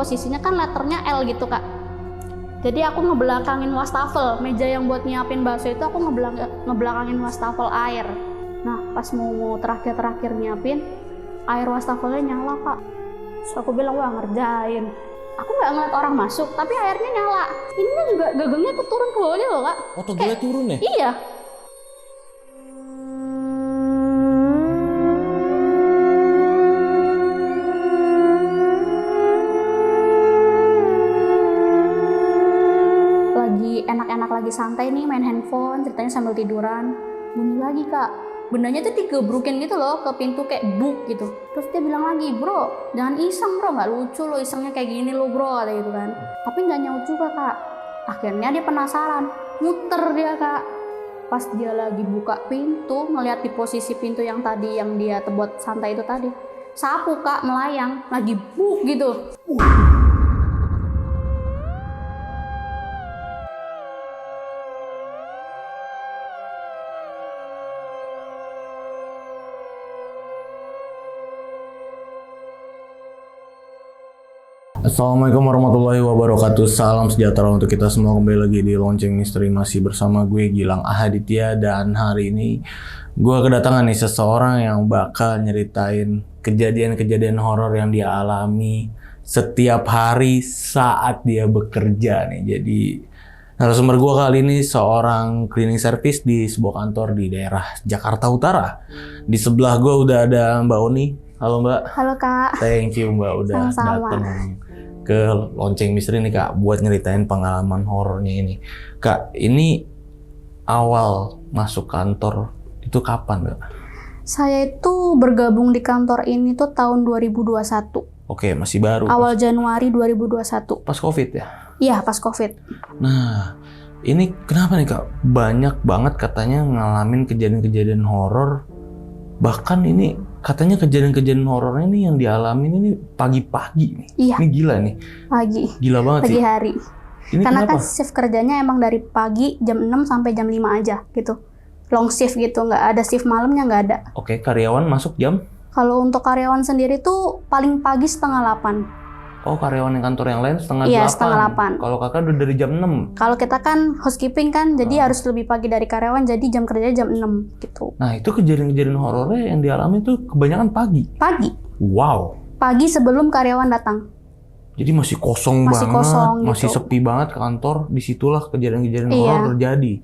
posisinya kan letternya L gitu Kak. Jadi aku ngebelakangin wastafel, meja yang buat nyiapin bakso itu aku ngebelakangin wastafel air. Nah pas mau terakhir nyiapin, air wastafelnya nyala Kak. Terus aku bilang, wah ngerjain. Aku nggak ngeliat orang masuk, tapi airnya nyala. Ini juga gagangnya tuh turun ke bawahnya loh Kak. Oh togelnya turun ya? Iya. Lagi enak-enak, lagi santai nih main handphone, ceritanya sambil tiduran. Bunyi lagi Kak. Bendanya tuh digebrukin gitu loh ke pintu kayak buk gitu. Terus dia bilang lagi, bro jangan iseng bro, nggak lucu lo isengnya kayak gini lo bro, kata gitu kan. Tapi nggak nyaut juga Kak. Akhirnya dia penasaran, muter dia Kak. Pas dia lagi buka pintu, ngeliat di posisi pintu yang tadi yang dia buat santai itu tadi, sapu Kak melayang, lagi buk gitu. Assalamualaikum warahmatullahi wabarakatuh. Salam sejahtera untuk kita semua. Kembali lagi di Lonceng Misteri, masih bersama gue Gilang Ahaditya. Dan hari ini gue kedatangan nih seseorang yang bakal nyeritain kejadian-kejadian horor yang dia alami setiap hari saat dia bekerja nih. Jadi narasumber gue kali ini seorang cleaning service di sebuah kantor di daerah Jakarta Utara. Di sebelah gue udah ada Mbak Oni. Halo Mbak. Halo Kak. Thank you Mbak udah datang ke Lonceng Misteri nih Kak, buat nyeritain pengalaman horornya ini. Kak, ini awal masuk kantor itu kapan Mbak? Saya itu bergabung di kantor ini tuh tahun 2021. Oke, masih baru. Awal Januari 2021. Pas Covid ya? Iya, pas Covid. Nah, ini kenapa nih Kak? Banyak banget katanya ngalamin kejadian-kejadian horor. Bahkan ini katanya kejadian-kejadian horornya ini yang dialamin ini pagi-pagi nih. Iya. Ini gila nih. Pagi. Gila banget pagi sih. hari. Ini karena kenapa? kan shift kerjanya emang dari pagi jam 6 sampai jam 5 aja gitu. Long shift gitu, nggak ada shift malamnya, nggak ada. Oke, karyawan masuk jam? Kalau untuk karyawan sendiri tuh paling pagi 7:30. Oh, karyawan yang kantor yang lain setengah Iya, 8. 7:30. Kalau kakak udah dari jam 6. Kalau kita kan housekeeping kan, jadi harus lebih pagi dari karyawan, jadi jam kerja jam 6 gitu. Nah, itu kejadian-kejadian horornya yang dialami tuh kebanyakan pagi. Pagi. Wow. Pagi sebelum karyawan datang. Jadi masih kosong Masih banget, kosong masih gitu. sepi banget kantor. Disitulah kejadian-kejadian Iya. horor terjadi.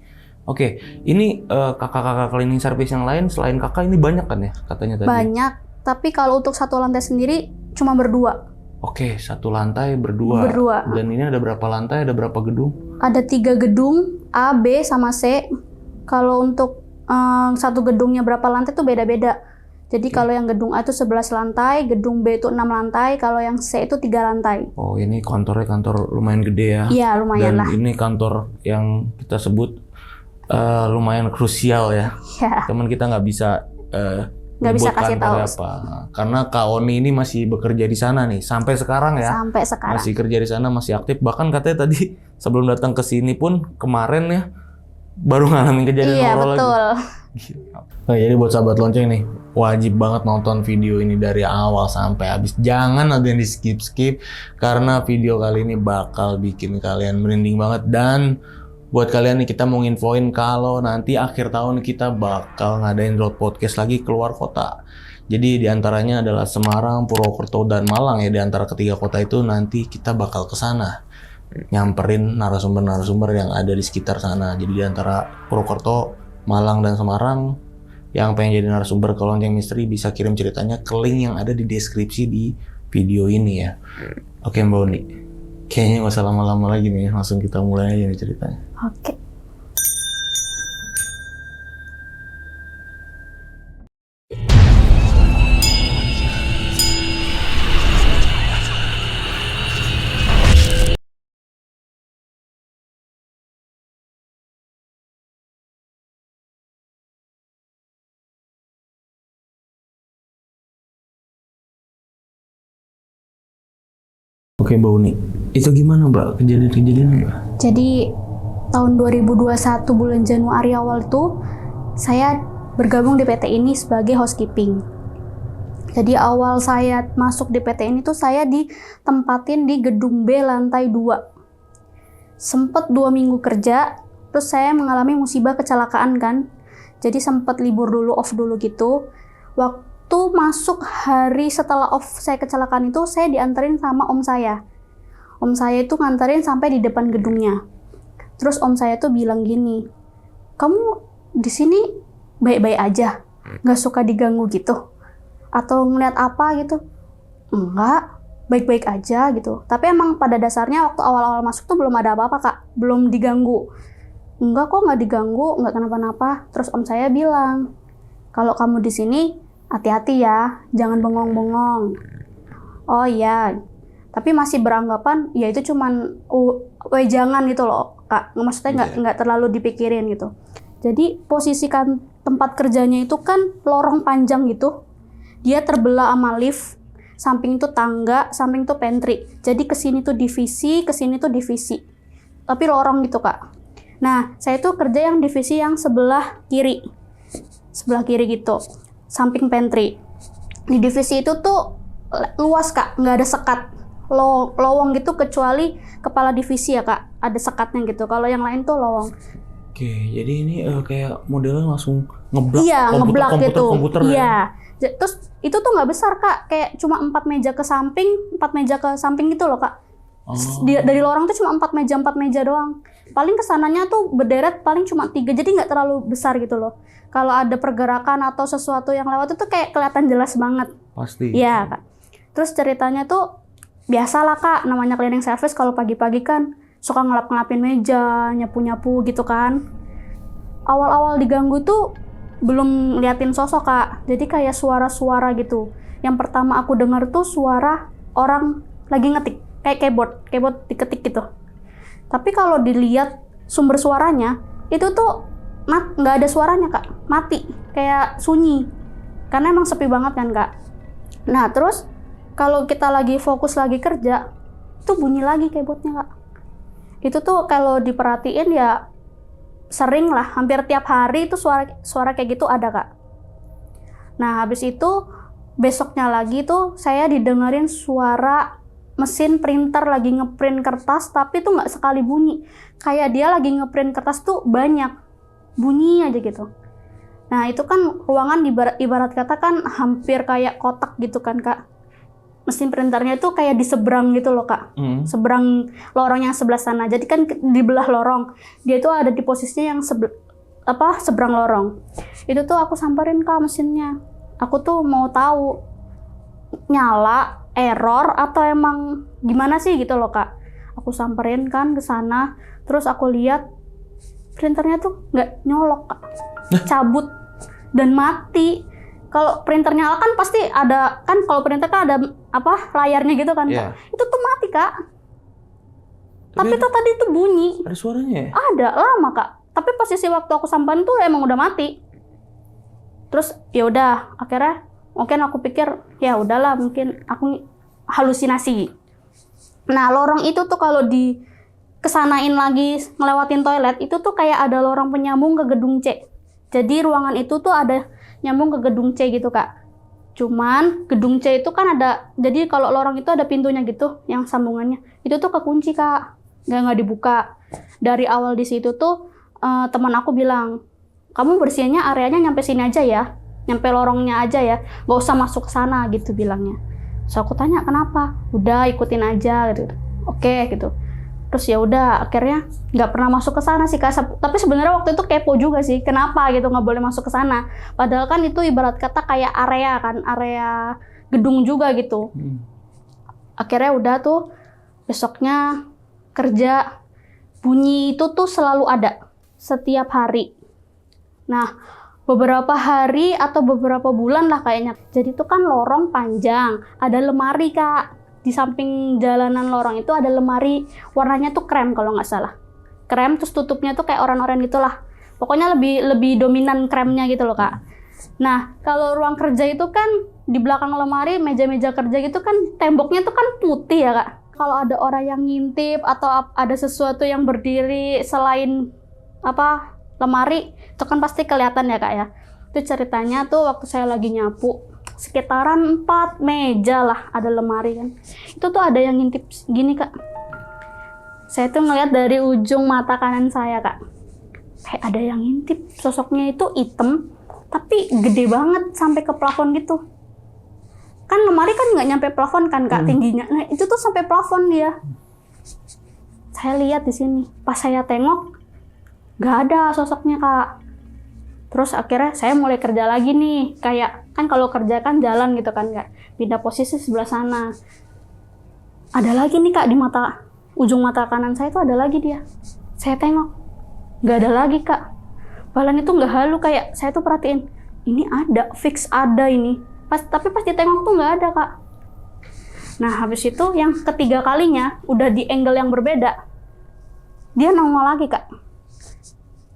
Oke, ini kakak-kakak cleaning service yang lain selain kakak ini banyak kan ya katanya tadi? Banyak, tapi kalau untuk satu lantai sendiri cuma berdua. Oke, satu lantai berdua. Berdua. Dan ini ada berapa lantai, ada berapa gedung? Ada 3 gedung, A, B, sama C. Kalau untuk satu gedungnya berapa lantai tuh beda-beda. Jadi kalau yang gedung A itu 11 lantai, gedung B itu 6 lantai, kalau yang C itu 3 lantai. Oh, ini kantornya kantor lumayan gede ya? Iya, lumayan Dan lah. ini kantor yang kita sebut lumayan krusial ya. Ya, Teman kita nggak bisa nggak bisa nyebut kasih tahu. kantornya apa. Karena Kak Oni ini masih bekerja di sana nih sampai sekarang ya. Sampai sekarang. Masih kerja di sana, masih aktif. Bahkan katanya tadi sebelum datang ke sini pun kemarin ya baru ngalamin kejadian Iya, horor betul. lagi. Nah, jadi buat sahabat lonceng nih, wajib banget nonton video ini dari awal sampai habis. Jangan ada yang di skip-skip karena video kali ini bakal bikin kalian merinding banget. Dan buat kalian nih, kita mau nginfoin kalau nanti akhir tahun kita bakal ngadain road podcast lagi keluar kota. Jadi diantaranya adalah Semarang, Purwokerto, dan Malang ya. Di antara ketiga kota itu nanti kita bakal ke sana nyamperin narasumber-narasumber yang ada di sekitar sana. Jadi di antara Purwokerto, Malang, dan Semarang yang pengen jadi narasumber ke Lonceng Misteri bisa kirim ceritanya ke link yang ada di deskripsi di video ini ya. Oke Mbak Uni, kayaknya nggak usah lama-lama lagi nih, langsung kita mulai aja nih ceritanya. Oke. Oke Mbak Uni, itu gimana Mbak kejadian-kejadiannya Mbak? Jadi tahun 2021 bulan Januari awal tuh saya bergabung di PT ini sebagai housekeeping. Jadi awal saya masuk di PT ini tuh saya ditempatin di gedung B lantai 2. Sempet 2 minggu kerja, terus saya mengalami musibah kecelakaan kan. Jadi sempet libur dulu, off dulu gitu. Waktu masuk hari setelah off saya kecelakaan itu, saya dianterin sama om saya. Om saya itu nganterin sampai di depan gedungnya. Terus om saya tuh bilang gini, kamu di sini baik-baik aja, nggak suka diganggu gitu? Atau ngeliat apa gitu? Enggak, baik-baik aja gitu. Tapi emang pada dasarnya waktu awal-awal masuk tuh belum ada apa-apa kak, belum diganggu. Enggak kok, nggak diganggu, nggak kenapa-napa. Terus om saya bilang, kalau kamu di sini hati-hati ya, jangan bengong-bengong. Oh iya, tapi masih beranggapan ya itu cuman wejangan gitu loh kak. Maksudnya nggak terlalu dipikirin gitu. Jadi posisikan tempat kerjanya itu kan lorong panjang gitu. Dia terbelah sama lift, samping itu tangga, samping itu pantry. Jadi kesini tuh divisi, kesini tuh divisi. Tapi lorong gitu kak. Nah, saya tuh kerja yang divisi yang sebelah kiri gitu, samping pantry. Di divisi itu tuh luas kak, nggak ada sekat, lowong gitu kecuali kepala divisi ya kak, ada sekatnya gitu. Kalau yang lain tuh lowong. Oke, jadi ini kayak modelnya langsung ngeblak. Iya, ngeblak gitu. Komputer Iya. ya? Terus itu tuh nggak besar kak, kayak cuma 4 meja ke samping gitu loh kak. Oh. Dari lorong tuh cuma 4 meja doang. Paling kesananya tuh berderet paling cuma 3, jadi nggak terlalu besar gitu loh. Kalau ada pergerakan atau sesuatu yang lewat itu kayak kelihatan jelas banget. Pasti. Iya kak. Terus ceritanya tuh biasalah kak, namanya cleaning service kalau pagi-pagi kan suka ngelap-ngelapin meja, nyapu-nyapu gitu kan. Awal-awal diganggu tuh belum liatin sosok kak, jadi kayak suara-suara gitu. Yang pertama aku dengar tuh suara orang lagi ngetik, kayak keyboard diketik gitu. Tapi kalau dilihat sumber suaranya, itu tuh nggak ada suaranya kak, mati, kayak sunyi. Karena emang sepi banget kan kak. Nah terus kalau kita lagi fokus lagi kerja, itu bunyi lagi keyboardnya kak. Itu tuh kalau diperhatiin ya sering lah, hampir tiap hari itu suara kayak gitu ada kak. Nah habis itu besoknya lagi tuh saya didengerin suara mesin printer lagi ngeprint kertas, tapi tuh nggak sekali bunyi, kayak dia lagi ngeprint kertas tuh banyak bunyi aja gitu. Nah itu kan ruangan ibarat kata kan hampir kayak kotak gitu kan kak. Mesin printernya itu kayak di seberang gitu loh kak, seberang lorong yang sebelah sana. Jadi kan di belah lorong, dia itu ada di posisinya yang seberang lorong. Itu tuh aku samperin kak mesinnya. Aku tuh mau tahu nyala, error atau emang gimana sih gitu loh kak. Aku samperin kan ke sana, terus aku lihat printernya tuh nggak nyolok kak, cabut dan mati. Kalau printer nyala kan pasti ada kan, kalau printer kan ada layarnya gitu kan kak. Itu tuh mati kak. Tapi tuh tadi tuh bunyi. Ada suaranya ya? Ada, lama kak. Tapi posisi waktu aku samperin tuh emang udah mati. Terus ya udah, akhirnya mungkin aku pikir ya udahlah, mungkin aku halusinasi. Nah lorong itu tuh kalau kesanain lagi ngelewatin toilet itu tuh kayak ada lorong penyambung ke gedung C. Jadi ruangan itu tuh ada nyambung ke gedung C gitu kak. Cuman gedung C itu kan ada, jadi kalau lorong itu ada pintunya gitu yang sambungannya. Itu tuh kekunci kak, nggak dibuka. Dari awal di situ tuh teman aku bilang, kamu bersihinnya areanya nyampe sini aja ya, nyampe lorongnya aja ya, nggak usah masuk ke sana gitu bilangnya. So aku tanya kenapa? Udah ikutin aja gitu. Oke gitu. Terus ya udah akhirnya nggak pernah masuk ke sana sih kak. Tapi sebenarnya waktu itu kepo juga sih, kenapa gitu nggak boleh masuk ke sana. Padahal kan itu ibarat kata kayak area kan, area gedung juga gitu. Akhirnya udah tuh besoknya kerja, bunyi itu tuh selalu ada setiap hari. Nah beberapa hari atau beberapa bulan lah kayaknya. Jadi itu kan lorong panjang, ada lemari kak. Di samping jalanan lorong itu ada lemari warnanya tuh krem kalau nggak salah. Krem terus tutupnya tuh kayak oranye gitulah. Pokoknya lebih dominan kremnya gitu loh kak. Nah kalau ruang kerja itu kan di belakang lemari meja-meja kerja gitu kan temboknya tuh kan putih ya kak. Kalau ada orang yang ngintip atau ada sesuatu yang berdiri selain lemari itu kan pasti kelihatan ya kak ya. Itu ceritanya tuh waktu saya lagi nyapu sekitaran 4 meja lah, ada lemari kan. Itu tuh ada yang ngintip gini Kak. Saya tuh ngeliat dari ujung mata kanan saya Kak. Kayak ada yang ngintip, sosoknya itu hitam, tapi gede banget sampai ke plafon gitu. Kan lemari kan nggak nyampe plafon kan Kak tingginya. Nah itu tuh sampai plafon dia. Saya lihat di sini. Pas saya tengok, nggak ada sosoknya Kak. Terus akhirnya saya mulai kerja lagi nih. Kayak kan kalau kerja kan jalan gitu kan Kak. Pindah posisi sebelah sana. Ada lagi nih Kak di ujung mata kanan saya tuh ada lagi dia. Saya tengok, nggak ada lagi Kak. Balan itu nggak halu, kayak saya tuh perhatiin. Ini ada, fix ada ini. Tapi pas ditengok tuh nggak ada Kak. Nah habis itu yang ketiga kalinya udah di angle yang berbeda, dia nongol lagi Kak.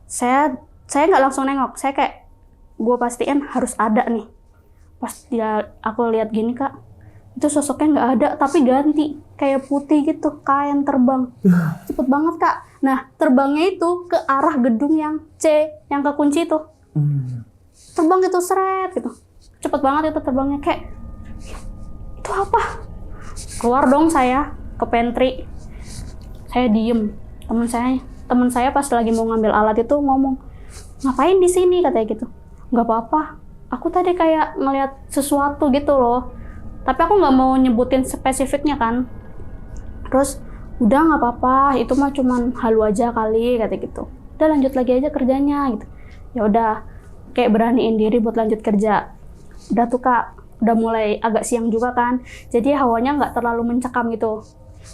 Saya nggak langsung nengok, saya kayak gue pastiin harus ada nih. Pas aku lihat gini Kak, itu sosoknya nggak ada tapi ganti kayak putih gitu, kain terbang cepet banget Kak. Nah terbangnya itu ke arah gedung yang C yang kekunci itu, terbang gitu seret gitu, cepet banget itu terbangnya. Kayak itu apa? Keluar dong saya ke pantry, saya diem. Teman saya pas lagi mau ngambil alat itu ngomong, ngapain di sini katanya gitu. Nggak apa-apa, aku tadi kayak ngeliat sesuatu gitu loh, tapi aku nggak mau nyebutin spesifiknya kan. Terus udah nggak apa-apa, itu mah cuman halu aja kali kata gitu. Udah lanjut lagi aja kerjanya gitu. Ya udah kayak beraniin diri buat lanjut kerja. Udah tuh Kak, udah mulai agak siang juga kan, jadi hawanya nggak terlalu mencekam gitu.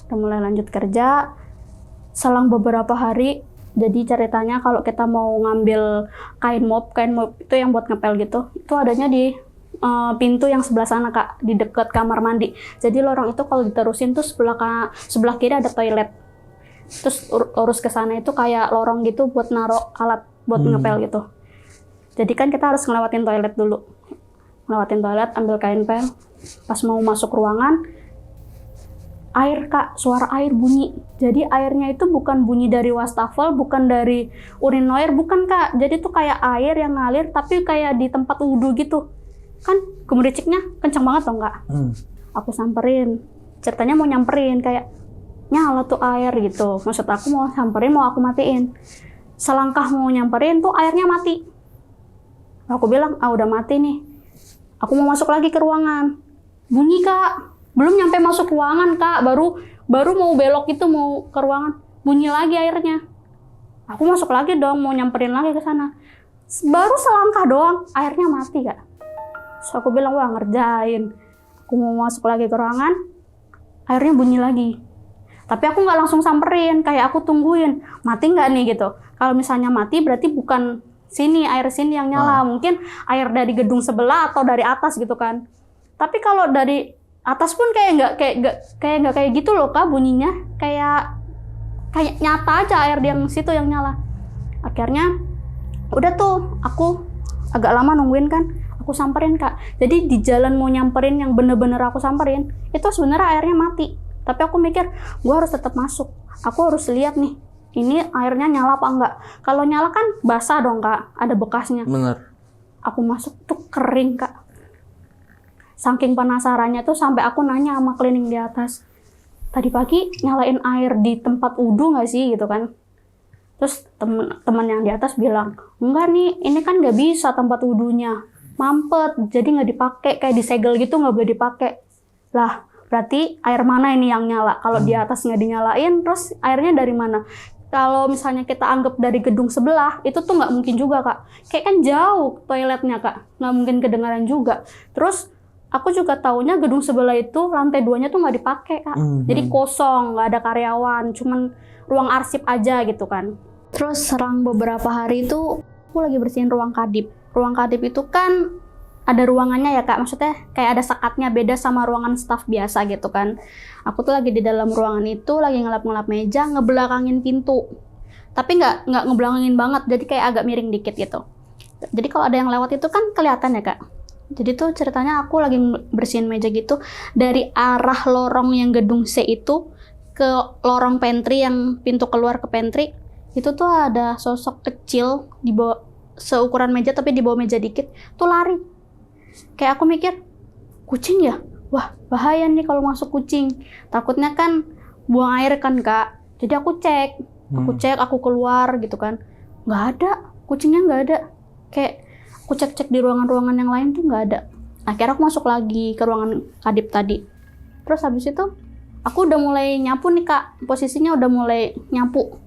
Udah mulai lanjut kerja. Selang beberapa hari, jadi ceritanya kalau kita mau ngambil kain mop itu yang buat ngepel gitu, itu adanya di pintu yang sebelah sana Kak, di dekat kamar mandi. Jadi lorong itu kalau diterusin tuh sebelah kiri ada toilet. Terus urus ke sana itu kayak lorong gitu buat naruh alat buat ngepel gitu. Jadi kan kita harus ngelewatin toilet dulu. Ngelewatin toilet, ambil kain pel. Pas mau masuk ruangan, air Kak, suara air bunyi. Jadi airnya itu bukan bunyi dari wastafel, bukan dari urinoir, bukan Kak. Jadi tuh kayak air yang ngalir tapi kayak di tempat wudhu gitu. Kan gemericiknya kenceng banget dong Kak. Aku samperin. Ceritanya mau nyamperin kayak nyala tuh air gitu. Maksud aku mau samperin, mau aku matiin. Selangkah mau nyamperin tuh airnya mati. Aku bilang, udah mati nih. Aku mau masuk lagi ke ruangan. Bunyi Kak. Belum nyampe masuk ruangan Kak, baru mau belok itu mau ke ruangan, bunyi lagi airnya. Aku masuk lagi dong, mau nyamperin lagi ke sana. Baru selangkah doang, airnya mati Kak. So aku bilang, wah ngerjain. Aku mau masuk lagi ke ruangan, airnya bunyi lagi. Tapi aku nggak langsung samperin, kayak aku tungguin, mati nggak nih gitu. Kalau misalnya mati berarti bukan air sini yang nyala, mungkin air dari gedung sebelah atau dari atas gitu kan. Tapi kalau dari atas pun kayak nggak kayak gitu loh Kak bunyinya, kayak nyata aja air yang situ yang nyala. Akhirnya udah tuh aku agak lama nungguin kan, aku samperin Kak. Jadi di jalan mau nyamperin yang bener-bener aku samperin itu sebenarnya airnya mati, tapi aku mikir gue harus tetap masuk, aku harus lihat nih ini airnya nyala apa enggak. Kalau nyala kan basah dong Kak, ada bekasnya. Bener. Aku masuk tuh kering Kak. Saking penasarannya tuh sampai aku nanya sama cleaning di atas, tadi pagi nyalain air di tempat wudhu nggak sih gitu kan. Terus teman yang di atas bilang, enggak nih, ini kan nggak bisa tempat wudhunya, mampet, jadi nggak dipakai, kayak disegel gitu nggak boleh dipakai. Lah berarti air mana ini yang nyala? Kalau di atas nggak dinyalain, terus airnya dari mana? Kalau misalnya kita anggap dari gedung sebelah, itu tuh nggak mungkin juga Kak. Kayak kan jauh toiletnya Kak, nggak mungkin kedengaran juga. Terus aku juga taunya gedung sebelah itu lantai 2-nya tuh nggak dipakai Kak. Jadi kosong, nggak ada karyawan, cuman ruang arsip aja gitu kan. Terus serang beberapa hari itu aku lagi bersihin ruang kadip. Ruang kadip itu kan ada ruangannya ya Kak, maksudnya kayak ada sekatnya, beda sama ruangan staff biasa gitu kan. Aku tuh lagi di dalam ruangan itu, lagi ngelap-ngelap meja, ngebelakangin pintu. Tapi nggak ngebelakangin banget, jadi kayak agak miring dikit gitu. Jadi kalau ada yang lewat itu kan kelihatan ya Kak. Jadi tuh ceritanya aku lagi bersihin meja gitu, dari arah lorong yang gedung C itu ke lorong pantry yang pintu keluar ke pantry, itu tuh ada sosok kecil di bawah seukuran meja tapi di bawah meja dikit, tuh lari. Kayak aku mikir, kucing ya? Wah, bahaya nih kalau masuk kucing. Takutnya kan buang air kan, Kak. Jadi aku cek, aku keluar gitu kan. Nggak ada, kucingnya nggak ada. Kayak aku cek-cek di ruangan-ruangan yang lain tuh nggak ada. Akhirnya aku masuk lagi ke ruangan Kadip tadi. Terus habis itu aku udah mulai nyapu nih, Kak. Posisinya udah mulai nyapu.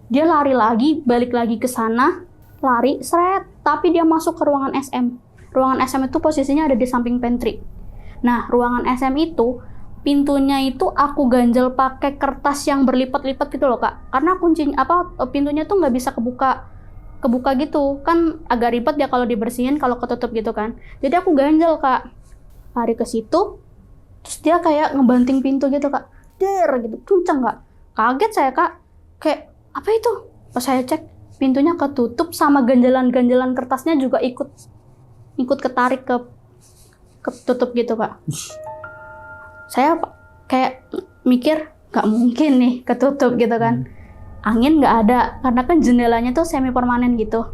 Dia lari lagi, balik lagi ke sana, lari, seret. Tapi dia masuk ke ruangan SM. Ruangan SM itu posisinya ada di samping pantry. Nah, ruangan SM itu, pintunya itu aku ganjel pakai kertas yang berlipat-lipat gitu loh, Kak. Karena pintunya tuh nggak bisa kebuka gitu. Kan agak ribet ya kalau dibersihin, kalau ketutup gitu kan. Jadi aku ganjel, Kak. Lari ke situ, terus dia kayak ngebanting pintu gitu, Kak. Der gitu, kenceng, Kak. Kaget saya, Kak. Kayak, apa itu? Pas saya cek, pintunya ketutup sama ganjalan-ganjalan kertasnya juga ikut ketarik ke tutup gitu, Kak. Saya kayak mikir, gak mungkin nih ketutup gitu kan. Angin gak ada, karena kan jendelanya tuh semi permanen gitu.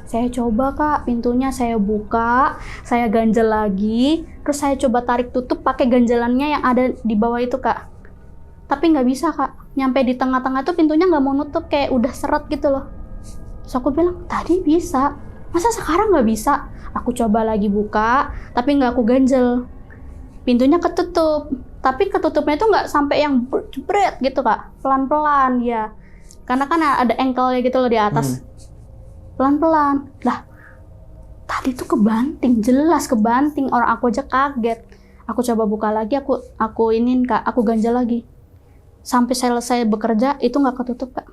Saya coba, Kak, pintunya saya buka, saya ganjel lagi, terus saya coba tarik tutup pakai ganjalannya yang ada di bawah itu, Kak. Tapi nggak bisa, Kak. Nyampe di tengah-tengah tuh pintunya nggak mau nutup, kayak udah seret gitu loh. Terus aku bilang, tadi bisa, masa sekarang nggak bisa? Aku coba lagi buka, tapi nggak aku ganjel. Pintunya ketutup, tapi ketutupnya itu nggak sampai yang jebret gitu, Kak. Pelan-pelan, ya. Karena kan ada ankle-nya gitu loh di atas. Pelan-pelan. Lah, tadi tuh kebanting, jelas kebanting. Orang aku aja kaget. Aku coba buka lagi, aku inin, Kak, aku ganjel lagi. Sampai selesai bekerja, itu nggak ketutup, Kak.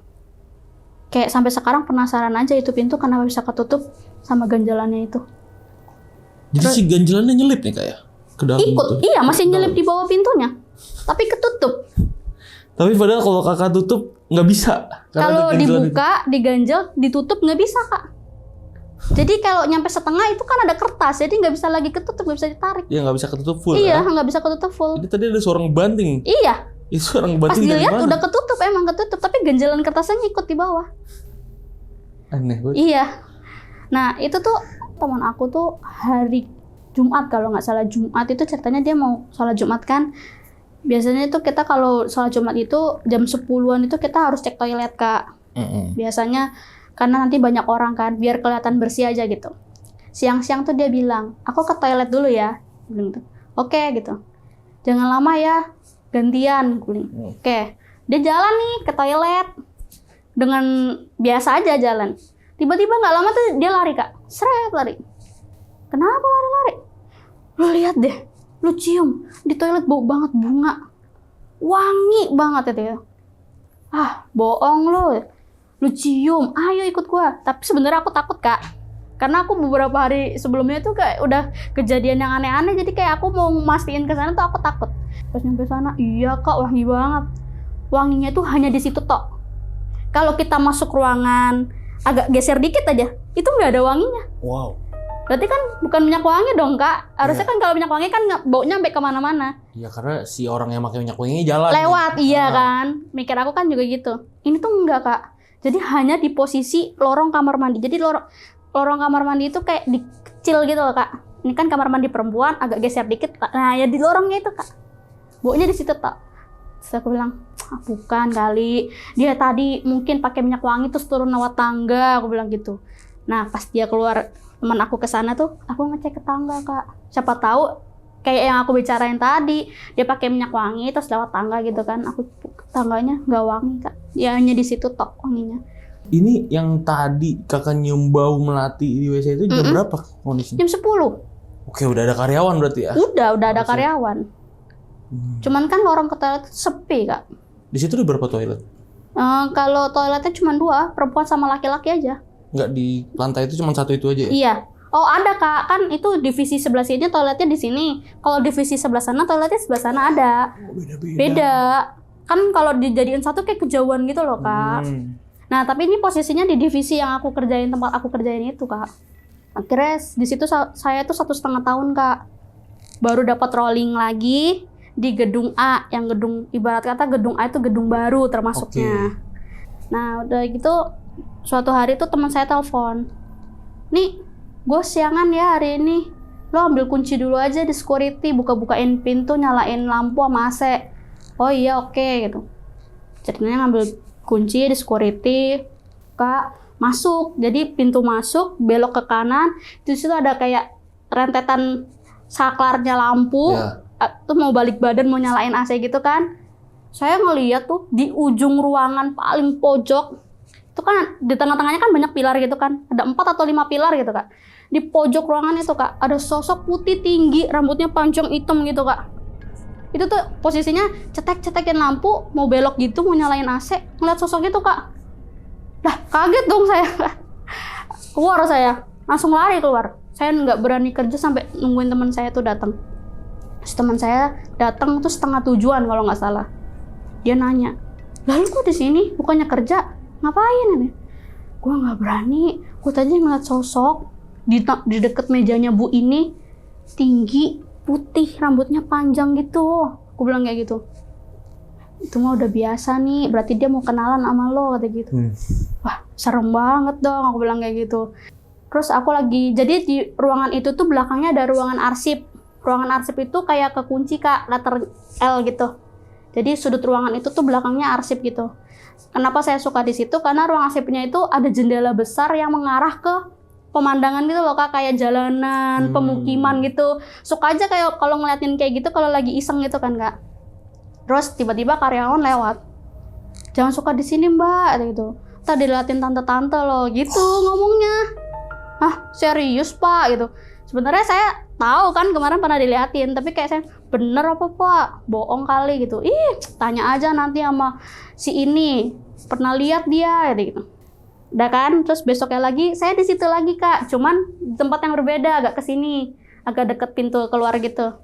Kayak sampai sekarang penasaran aja itu pintu kenapa bisa ketutup sama ganjalannya itu. Jadi si ganjalannya nyelip nih, Kak, ya? Ke dalam Ikut, gitu? iya, masih nyelip di bawah pintunya. Tapi ketutup. Tapi padahal kalau Kakak tutup, nggak bisa. Kalau dibuka, diganjel, ditutup nggak bisa, Kak. Jadi kalau nyampe setengah itu kan ada kertas, jadi nggak bisa lagi ketutup, nggak bisa ditarik. Ya nggak bisa ketutup full. Iya, kan? nggak bisa ketutup full. Jadi tadi ada suara ngebanting. Iya. Itu suara Pas ngebanting dari dilihat mana? udah ketutup, emang ketutup, tapi ganjalan kertasnya ngikut di bawah. Aneh banget. Iya. Nah, itu tuh teman aku tuh hari Jumat, kalau nggak salah Jumat itu ceritanya dia mau sholat Jumat kan. Biasanya itu kita kalau sholat Jumat itu jam 10-an itu kita harus cek toilet, Kak. Biasanya karena nanti banyak orang kan, biar kelihatan bersih aja gitu. Siang-siang tuh dia bilang, aku ke toilet dulu ya. Bilang gitu. Oke gitu. Jangan lama ya, gantian. Oke. Dia jalan nih ke toilet. Dengan biasa aja jalan. Tiba-tiba nggak lama tuh dia lari, Kak. Seret lari. Kenapa lari-lari? Lu lihat deh, lu cium. Di toilet bau banget bunga. Wangi banget itu ya. Ah, bohong lu. Lu cium, ayo ikut gua. Tapi sebenarnya aku takut, Kak. Karena aku beberapa hari sebelumnya tuh kayak udah kejadian yang aneh-aneh. Jadi kayak aku mau mastiin ke sana tuh aku takut. Pas nyampe sana, iya, Kak, wangi banget. Wanginya tuh hanya di situ tok. Kalau kita masuk ruangan, agak geser dikit aja, itu nggak ada wanginya. Wow. Berarti kan bukan minyak wangi dong, Kak. Harusnya kan kalau minyak wangi kan baunya sampai kemana-mana. Ya karena si orang yang pakai minyak wangi jalan. Lewat, iya kan. Mikir aku kan juga gitu. Ini tuh enggak, Kak. Jadi hanya di posisi lorong kamar mandi. Jadi lorong kamar mandi itu kayak kecil gitu loh, Kak. Ini kan kamar mandi perempuan, agak geser dikit. Nah, ya di lorongnya itu, Kak. Baunya di situ, Kak. Terus aku bilang, bukan kali. Dia tadi mungkin pakai minyak wangi terus turun lewat tangga, aku bilang gitu. Nah, pas dia keluar, teman aku ke sana tuh, aku ngecek ke tangga, Kak. Siapa tahu kayak yang aku bicarain tadi, dia pakai minyak wangi terus lewat tangga gitu kan. Aku tangganya nggak wangi, Kak. Ya hanya di situ tok wanginya. Ini yang tadi Kakak nyium bau melati di WC itu jam berapa kondisinya? Jam 10. Oke, udah ada karyawan berarti ya? Udah ada karyawan. Cuman kan lorong ke toilet sepi, Kak. Di situ ada berapa toilet? Kalau toiletnya cuma 2, perempuan sama laki-laki aja. Nggak di lantai itu cuma satu itu aja ya? Iya. Oh ada, Kak, kan itu divisi sebelah sini toiletnya di sini. Kalau divisi sebelah sana toiletnya sebelah sana ada. Beda. Kan kalau dijadiin satu kayak kejauhan gitu loh, Kak. Nah tapi ini posisinya di divisi yang aku kerjain, tempat aku kerjain itu, Kak. Akhirnya di situ saya tuh 1,5 tahun, Kak. Baru dapat rolling lagi di gedung A, yang gedung ibarat kata gedung A itu gedung baru termasuknya. Nah udah gitu suatu hari tuh teman saya telepon, nih gue siangan ya hari ini, lo ambil kunci dulu aja di security, buka-bukain pintu, nyalain lampu sama AC. Oh iya oke gitu. Ceritanya ngambil kunci di security, Kak, masuk. Jadi pintu masuk, belok ke kanan, di situ ada kayak rentetan saklarnya lampu. Ya. Tuh mau balik badan mau nyalain AC gitu kan. Saya ngeliat tuh di ujung ruangan paling pojok, itu kan di tengah-tengahnya kan banyak pilar gitu kan. Ada 4 atau 5 pilar gitu Kak. Di pojok ruangan itu Kak, ada sosok putih tinggi, rambutnya panjang hitam gitu Kak. Itu tuh posisinya cetek-cetekin lampu, mau belok gitu, mau nyalain AC, ngeliat sosok itu Kak. Lah kaget dong saya. Keluar saya, langsung lari keluar. Saya nggak berani kerja sampai nungguin teman saya tuh datang. Terus teman saya datang tuh 6:30 kalau nggak salah. Dia nanya, lalu kok di sini bukannya kerja, ngapain ini? Gua nggak berani. Gua tadi ngeliat sosok di deket mejanya Bu ini, tinggi, putih, rambutnya panjang gitu. Aku bilang kayak gitu. Itu mah udah biasa nih, berarti dia mau kenalan sama lo, kata gitu. Wah, serem banget dong, aku bilang kayak gitu. Terus aku lagi, jadi di ruangan itu tuh belakangnya ada ruangan arsip. Ruangan arsip itu kayak kekunci Kak, letter L gitu. Jadi sudut ruangan itu tuh belakangnya arsip gitu. Kenapa saya suka di situ? Karena ruang arsipnya itu ada jendela besar yang mengarah ke pemandangan gitu loh Kak, kayak jalanan, pemukiman gitu. Suka aja kayak kalau ngeliatin kayak gitu kalau lagi iseng gitu kan Kak. Terus tiba-tiba karyawan lewat. Jangan suka di sini Mbak, gitu. Tadi diliatin tante-tante loh, gitu ngomongnya. Hah, serius Pak, gitu. Sebenarnya saya tahu kan kemarin pernah diliatin, tapi kayak saya, bener apa Pak? Bohong kali gitu. Ih, tanya aja nanti sama si ini. Pernah lihat dia, gitu. Udah kan, terus besoknya lagi, saya di situ lagi Kak. Cuman di tempat yang berbeda, agak kesini. Agak deket pintu keluar gitu.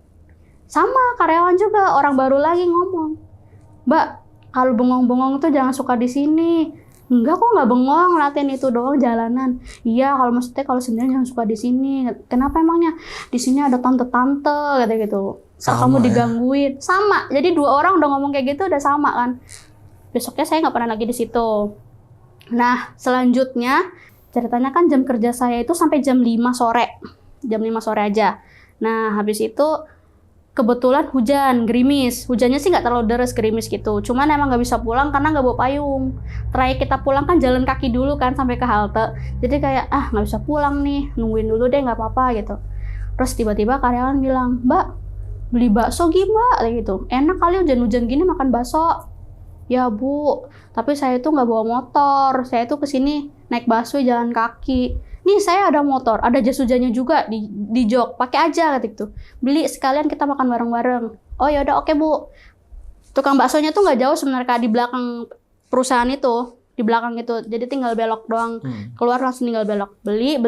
Sama karyawan juga, orang baru lagi ngomong, Mbak, kalau bengong-bengong tuh jangan suka di sini. Enggak kok, nggak bengong, latihan itu doang jalanan. Iya, kalau maksudnya kalau sendirian jangan suka di sini. Kenapa emangnya? Di sini ada tante-tante, kata gitu. Kamu digangguin. Sama. Jadi 2 orang udah ngomong kayak gitu udah sama kan. Besoknya saya nggak pernah lagi di situ. Nah, selanjutnya ceritanya kan jam kerja saya itu sampai jam 5 sore. Jam 5 sore aja. Nah, habis itu kebetulan hujan, gerimis. Hujannya sih nggak terlalu deras, gerimis gitu. Cuman emang nggak bisa pulang karena nggak bawa payung. Terakhir kita pulang kan jalan kaki dulu kan sampai ke halte. Jadi kayak, nggak bisa pulang nih, nungguin dulu deh nggak apa-apa gitu. Terus tiba-tiba karyawan bilang, Mbak, beli bakso gimana? Kayak gitu. Enak kali hujan-hujan gini makan bakso. Ya Bu, tapi saya tuh nggak bawa motor. Saya tuh kesini naik busway jalan kaki. Nih saya ada motor, ada jas hujannya juga di jok, pakai aja kata gitu. Beli sekalian kita makan bareng-bareng. Oh ya udah oke Bu. Tukang baksonya tuh nggak jauh sebenarnya Kak, di belakang perusahaan itu, di belakang itu. Jadi tinggal belok doang. Keluar langsung tinggal belok. Beli,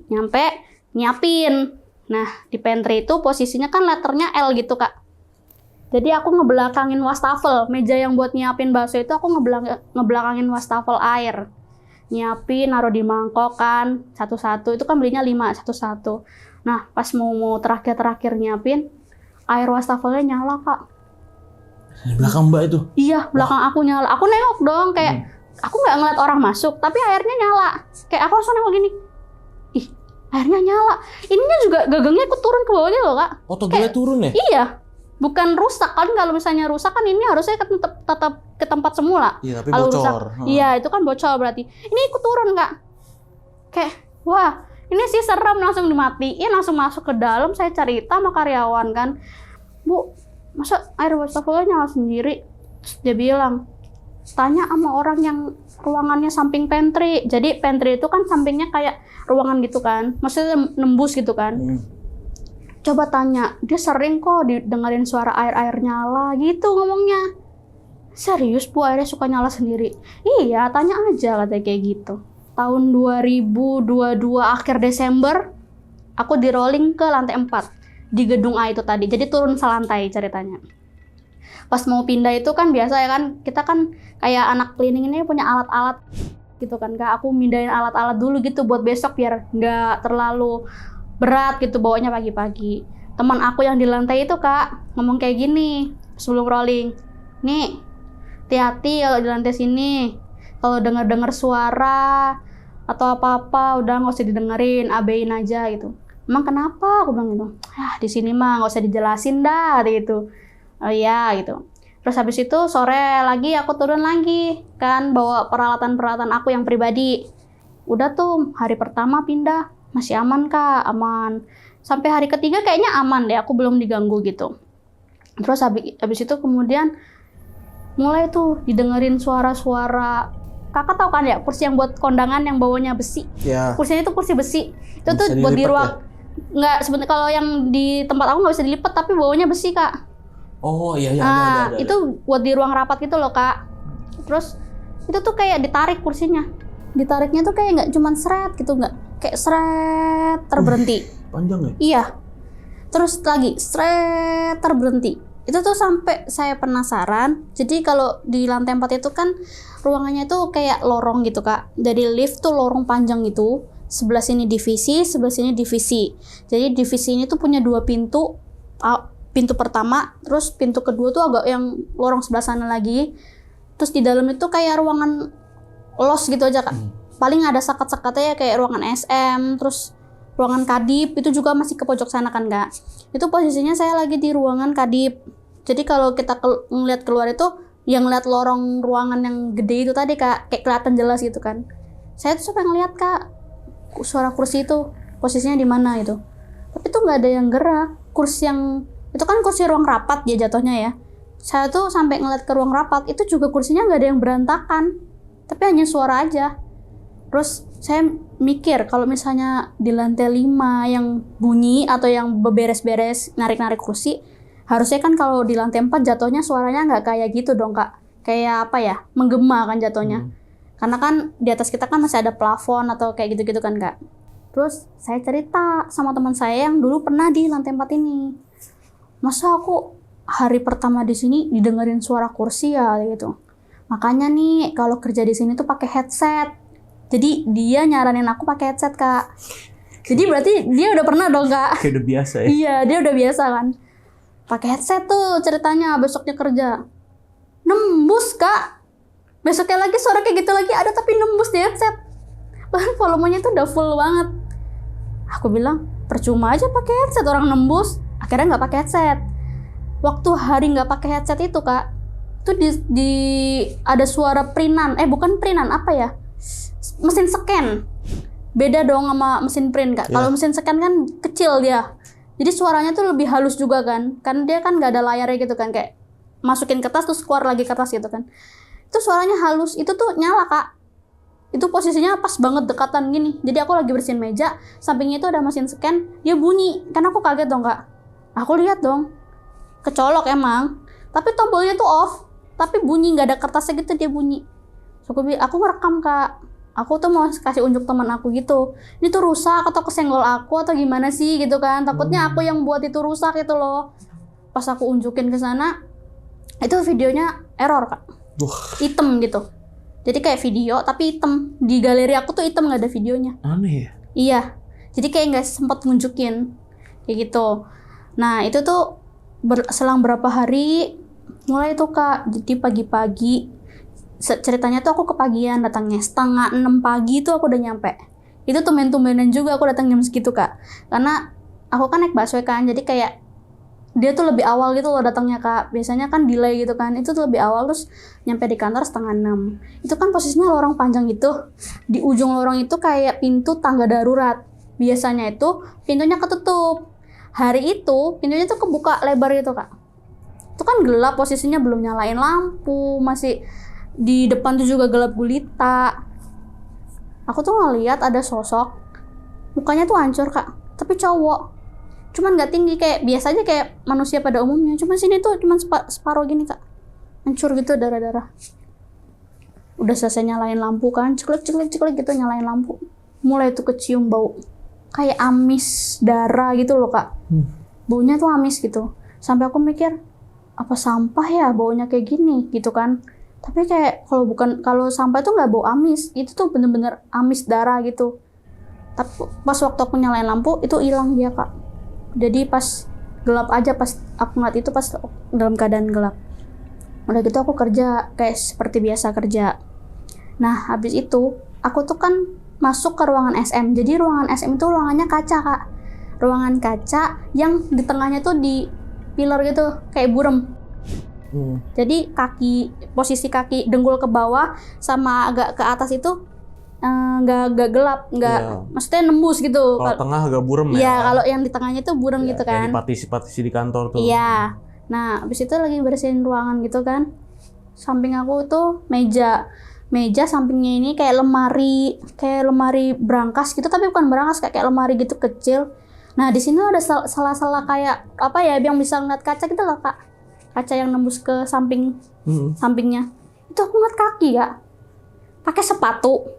nyampe, nyiapin. Nah di pantry itu posisinya kan letternya L gitu Kak. Jadi aku ngebelakangin wastafel, meja yang buat nyiapin bakso itu aku ngebelakangin wastafel air. Nyiapin, naruh di mangkok kan, satu-satu, itu kan belinya 5, satu-satu. Nah, pas mau terakhir nyiapin, air wastafelnya nyala, Kak. Di belakang Mbak itu? Iya, belakang aku nyala. Aku nengok dong, kayak, aku nggak ngeliat orang masuk, tapi airnya nyala. Kayak aku langsung nengok gini, ih, airnya nyala. Ininya juga gagangnya ikut turun ke bawahnya loh, Kak. Oh, togelnya turun ya? Iya, bukan rusak kan, kalau misalnya rusak kan ini harusnya tetap ke tempat semula. Iya, tapi kalau bocor. Rusak, iya, itu kan bocor berarti. Ini ikut turun Kak. Kayak, wah, ini sih serem, langsung dimatiin, langsung masuk ke dalam. Saya cerita sama karyawan kan, Bu, masa air wastafelnya nyala sendiri? Terus dia bilang, tanya sama orang yang ruangannya samping pantry. Jadi pantry itu kan sampingnya kayak ruangan gitu kan, maksudnya nembus gitu kan. Coba tanya, dia sering kok dengerin suara air nyala gitu ngomongnya. Serius Bu, airnya suka nyala sendiri? Iya, tanya aja katanya kayak gitu. Tahun 2022 akhir Desember, aku di rolling ke lantai 4 di gedung A itu tadi. Jadi turun selantai ceritanya. Pas mau pindah itu kan biasa ya kan, kita kan kayak anak cleaning ini punya alat-alat gitu kan Kak. Aku mindahin alat-alat dulu gitu buat besok biar nggak terlalu berat gitu bawanya pagi-pagi. Teman aku yang di lantai itu Kak ngomong kayak gini sebelum rolling, nih hati-hati kalau di lantai sini, kalau dengar suara atau apa-apa udah nggak usah didengerin, abein aja gitu. emang kenapa? Aku bilang gitu. Di sini mah nggak usah dijelasin dah gitu. Oh iya gitu. Terus habis itu sore lagi aku turun lagi kan bawa peralatan aku yang pribadi. Udah tuh hari pertama pindah masih aman Kak, aman. Sampai hari ketiga kayaknya aman deh, aku belum diganggu gitu. Terus habis itu kemudian mulai tuh didengerin suara-suara. Kakak tahu kan ya kursi yang buat kondangan yang bawahnya besi. Ya. Kursinya itu kursi besi. Itu Bisa tuh buat di dilipat ruang. Nggak sebenarnya kalau yang di tempat aku nggak bisa dilipat tapi bawahnya besi Kak. Oh iya ada. Itu buat di ruang rapat gitu loh Kak. Terus itu tuh kayak ditarik kursinya. Ditariknya tuh kayak nggak cuman seret gitu, nggak kayak seret terberhenti. Panjang ya? Iya. Terus lagi seret terberhenti. Itu tuh sampai saya penasaran. Jadi kalau di lantai 4 itu kan ruangannya tuh kayak lorong gitu Kak. Dari lift tuh lorong panjang gitu. Sebelah sini divisi, sebelah sini divisi. Jadi divisi ini tuh punya 2 pintu. Pintu pertama, terus pintu kedua tuh agak yang lorong sebelah sana lagi. Terus di dalam itu kayak ruangan los gitu aja Kak. Paling ada sekat-sekatnya kayak ruangan SM, terus ruangan kadip itu juga masih ke pojok sana kan Kak. Itu posisinya saya lagi di ruangan kadip. Jadi kalau kita ngeliat keluar itu yang ngeliat lorong ruangan yang gede itu tadi Kak, kayak kelihatan jelas gitu kan. Saya tuh sampai ngeliat Kak suara kursi itu posisinya di mana itu. Tapi tuh nggak ada yang gerak. Kursi yang itu kan kursi ruang rapat ya jatuhnya ya. Saya tuh sampai ngeliat ke ruang rapat itu juga kursinya nggak ada yang berantakan, tapi hanya suara aja. Terus saya mikir kalau misalnya di lantai 5 yang bunyi atau yang beberes-beres narik-narik kursi, harusnya kan kalau di lantai 4 jatuhnya suaranya nggak kayak gitu dong Kak. Kayak apa ya, menggema kan jatuhnya. Karena kan di atas kita kan masih ada plafon atau kayak gitu-gitu kan Kak. Terus saya cerita sama teman saya yang dulu pernah di lantai 4 ini. Masa aku hari pertama di sini didengerin suara kursi ya gitu. Makanya nih kalau kerja di sini tuh pakai headset. Jadi dia nyaranin aku pakai headset Kak. Jadi berarti dia udah pernah dong Kak. Kayak udah biasa ya. Iya, dia udah biasa kan. Pakai headset tuh ceritanya besoknya kerja. Nembus Kak. Besoknya lagi suara kayak gitu lagi ada tapi nembus di headset. Bahkan volumenya tuh udah full banget. Aku bilang percuma aja pakai headset orang nembus. Akhirnya nggak pakai headset. Waktu hari nggak pakai headset itu Kak, tuh di ada suara printan. Bukan printan apa ya? Mesin scan. Beda dong sama mesin print Kak. Kalau mesin scan kan kecil dia. Jadi suaranya tuh lebih halus juga kan. Kan dia kan nggak ada layarnya gitu kan, kayak masukin kertas terus keluar lagi kertas gitu kan. Itu suaranya halus. Itu tuh nyala Kak. Itu posisinya pas banget dekatan gini. Jadi aku lagi bersihin meja, sampingnya itu ada mesin scan, dia bunyi. Kan aku kaget dong Kak. Aku lihat dong, kecolok emang, tapi tombolnya tuh off, tapi bunyi, nggak ada kertasnya gitu dia bunyi. So, aku ngerekam Kak, aku tuh mau kasih unjuk teman aku gitu, ini tuh rusak atau kesenggol aku atau gimana sih gitu kan, takutnya aku yang buat itu rusak itu loh. Pas aku unjukin ke sana, itu videonya error Kak, hitam gitu. Jadi kayak video tapi hitam, di galeri aku tuh hitam nggak ada videonya. Aneh ya? Iya, jadi kayak nggak sempat nunjukin kayak gitu. Nah itu tuh selang berapa hari mulai tuh Kak, jadi pagi-pagi ceritanya tuh aku kepagian, datangnya 5:30 pagi tuh aku udah nyampe. Itu tumben-tumbenan juga aku datang jam segitu Kak, karena aku kan naik busway kan, jadi kayak dia tuh lebih awal gitu loh datangnya Kak. Biasanya kan delay gitu kan, itu tuh lebih awal, terus nyampe di kantor 5:30. Itu kan posisinya lorong panjang gitu, di ujung lorong itu kayak pintu tangga darurat. Biasanya itu pintunya ketutup. Hari itu pintunya tuh kebuka lebar gitu Kak. Itu kan gelap, posisinya belum nyalain lampu, masih di depan tuh juga gelap gulita. Aku tuh ngeliat ada sosok, mukanya tuh hancur Kak, tapi cowok. Cuman nggak tinggi, kayak biasa aja kayak manusia pada umumnya. Cuman sini tuh cuman separuh gini Kak, hancur gitu, darah-darah. Udah selesai nyalain lampu kan, ceklek gitu nyalain lampu. Mulai tuh kecium bau kayak amis darah gitu loh Kak. Baunya tuh amis gitu. Sampai aku mikir, apa sampah ya baunya kayak gini gitu kan. Tapi kayak kalau sampah itu nggak bau amis, itu tuh bener-bener amis darah gitu. Tapi pas waktu aku nyalain lampu itu hilang dia Kak. Jadi pas gelap aja, pas aku ngeliat itu pas dalam keadaan gelap. Udah gitu aku kerja kayak seperti biasa kerja. Nah habis itu aku tuh kan masuk ke ruangan SM. Jadi ruangan SM itu ruangannya kaca Kak. ruangan kaca yang di tengahnya tuh di pilar gitu kayak burem. Jadi posisi kaki dengkul ke bawah sama agak ke atas itu nggak gelap, maksudnya nembus gitu. Kalau tengah agak burem ya. Iya, kalau yang di tengahnya tuh burem gitu kan. Kayak di partisi di kantor tuh. Iya. Nah, abis itu lagi bersihin ruangan gitu kan. Samping aku tuh meja sampingnya ini kayak lemari brankas gitu, tapi bukan brankas, kayak lemari gitu kecil. Nah, di sini ada sela-sela kayak apa ya, yang bisa ngeliat kaca gitu loh, Kak. Kaca yang nembus ke sampingnya. Itu aku ngeliat kaki, Kak. Pakai sepatu.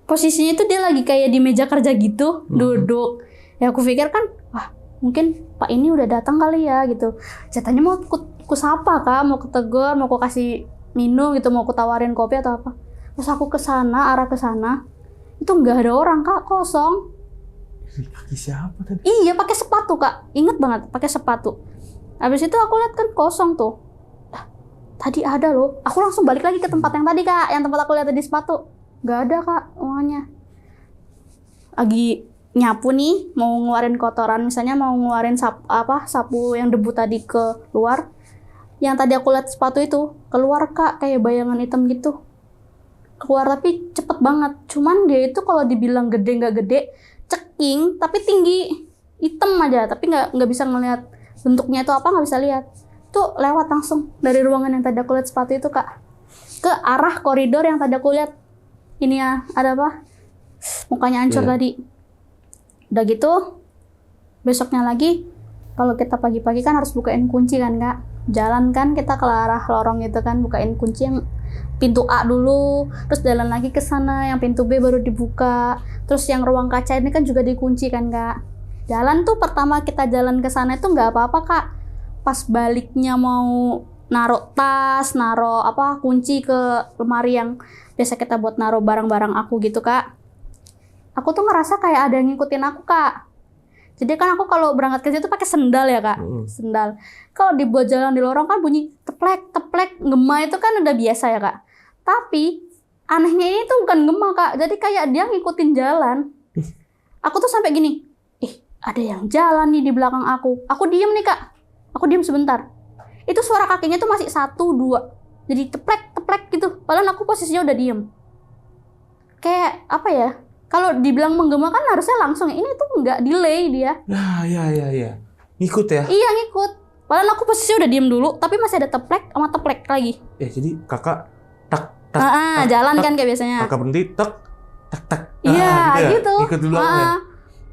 Posisinya itu dia lagi kayak di meja kerja gitu, duduk. Ya aku pikir kan, wah, mungkin Pak ini udah datang kali ya gitu. Jatanya mau ku sapa, Kak, mau ketegur, mau ku kasih minum gitu, mau ku tawarin kopi atau apa. Terus aku arah ke sana. Itu nggak ada orang, Kak, kosong. Kaki siapa tadi? Iya, pakai sepatu, Kak. Ingat banget, pakai sepatu. Habis itu aku lihat kan kosong tuh. Tadi ada loh. Aku langsung balik lagi ke tempat yang tadi, Kak. Yang tempat aku lihat tadi sepatu. Nggak ada, Kak, uangnya. Lagi nyapu nih, mau ngeluarin kotoran, misalnya mau ngeluarin sapu yang debu tadi ke luar. Yang tadi aku lihat sepatu itu keluar, Kak, kayak bayangan hitam gitu. Keluar tapi cepet banget. Cuman dia itu kalau dibilang gede nggak gede, ceking tapi tinggi, hitam aja, tapi nggak bisa ngelihat bentuknya itu apa, nggak bisa lihat. Tuh lewat langsung dari ruangan yang tadi aku lihat sepatu itu, Kak, ke arah koridor yang tadi aku lihat. Ini ya, ada apa? Mukanya hancur tadi. Udah gitu, besoknya lagi, kalau kita pagi-pagi kan harus bukain kunci kan, Kak. Jalan kan kita ke arah lorong itu kan, bukain kunci yang pintu A dulu, terus jalan lagi ke sana, yang pintu B baru dibuka. Terus yang ruang kaca ini kan juga dikunci kan, Kak. Jalan tuh pertama kita jalan ke sana itu nggak apa-apa, Kak. Pas baliknya mau naruh tas, kunci ke lemari yang biasa kita buat naruh barang-barang aku gitu, Kak. Aku tuh ngerasa kayak ada yang ngikutin aku, Kak. Jadi kan aku kalau berangkat kerja tuh pakai sendal ya, Kak. Sendal. Kalau dibuat jalan di lorong kan bunyi teplek, gema itu kan udah biasa ya, Kak. Tapi anehnya ini tuh bukan gema, Kak. Jadi kayak dia ngikutin jalan. Aku tuh sampai gini, ada yang jalan nih di belakang aku. Aku diem nih, Kak. Aku diem sebentar. Itu suara kakinya tuh masih 1, 2. Jadi teplek gitu. Padahal aku posisinya udah diem. Kayak apa ya? Kalau dibilang menggema kan harusnya langsung. Ini tuh nggak delay dia. Ya. Ngikut ya? Iya, ngikut. Padahal aku posisinya udah diem dulu, tapi masih ada teplek sama teplek lagi. Jadi kakak tak jalan kan kayak biasanya. Kakak berhenti, tak. Iya, gitu. Ikut dulu ya.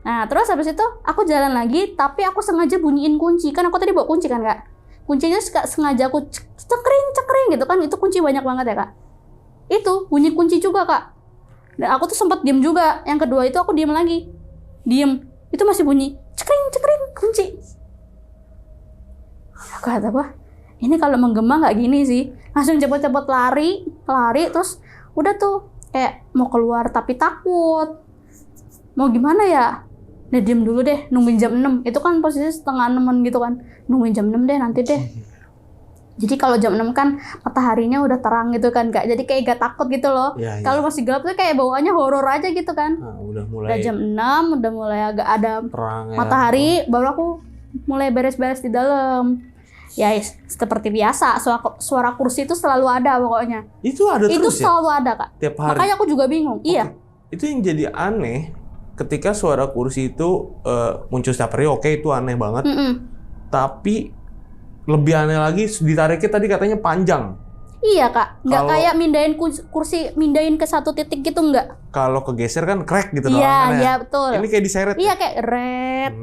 Nah, terus habis itu aku jalan lagi, tapi aku sengaja bunyiin kunci. Kan aku tadi bawa kunci kan, Kak. Kuncinya sengaja aku cekring gitu kan. Itu kunci banyak banget ya, Kak. Itu bunyi kunci juga, Kak. Dan aku tuh sempat diem juga. Yang kedua itu aku diem lagi. Diem. Itu masih bunyi cekring kunci. Aku kata, wah, ini kalau menggema nggak gini sih. Langsung cepet-cepet lari terus udah tuh kayak mau keluar tapi takut. Mau gimana ya? Udah diem dulu deh, nungguin jam 6. Itu kan posisi setengah 6 gitu kan. Nungguin jam 6 deh, nanti deh. Jadi kalau jam 6 kan mataharinya udah terang gitu kan, Kak. Jadi kayak gak takut gitu loh. Ya. Kalau masih gelap tuh kayak bawaannya horor aja gitu kan. Udah mulai jam 6, udah mulai agak ada terang ya. matahari, baru aku mulai beres-beres di dalam. Ya, seperti biasa, suara kursi itu selalu ada pokoknya. Itu ada itu terus ya? selalu ada, Kak. Tiap hari? Makanya aku juga bingung. Iya. Itu yang jadi aneh, ketika suara kursi itu muncul setiap hari, oke, itu aneh banget. Tapi lebih aneh lagi, ditariknya tadi katanya panjang. Iya, Kak. Nggak kayak mindahin kursi, mindahin ke satu titik gitu, nggak. Kalau kegeser kan crack gitu doang. Iya, betul. Ini kayak diseret. Iya, kayak red.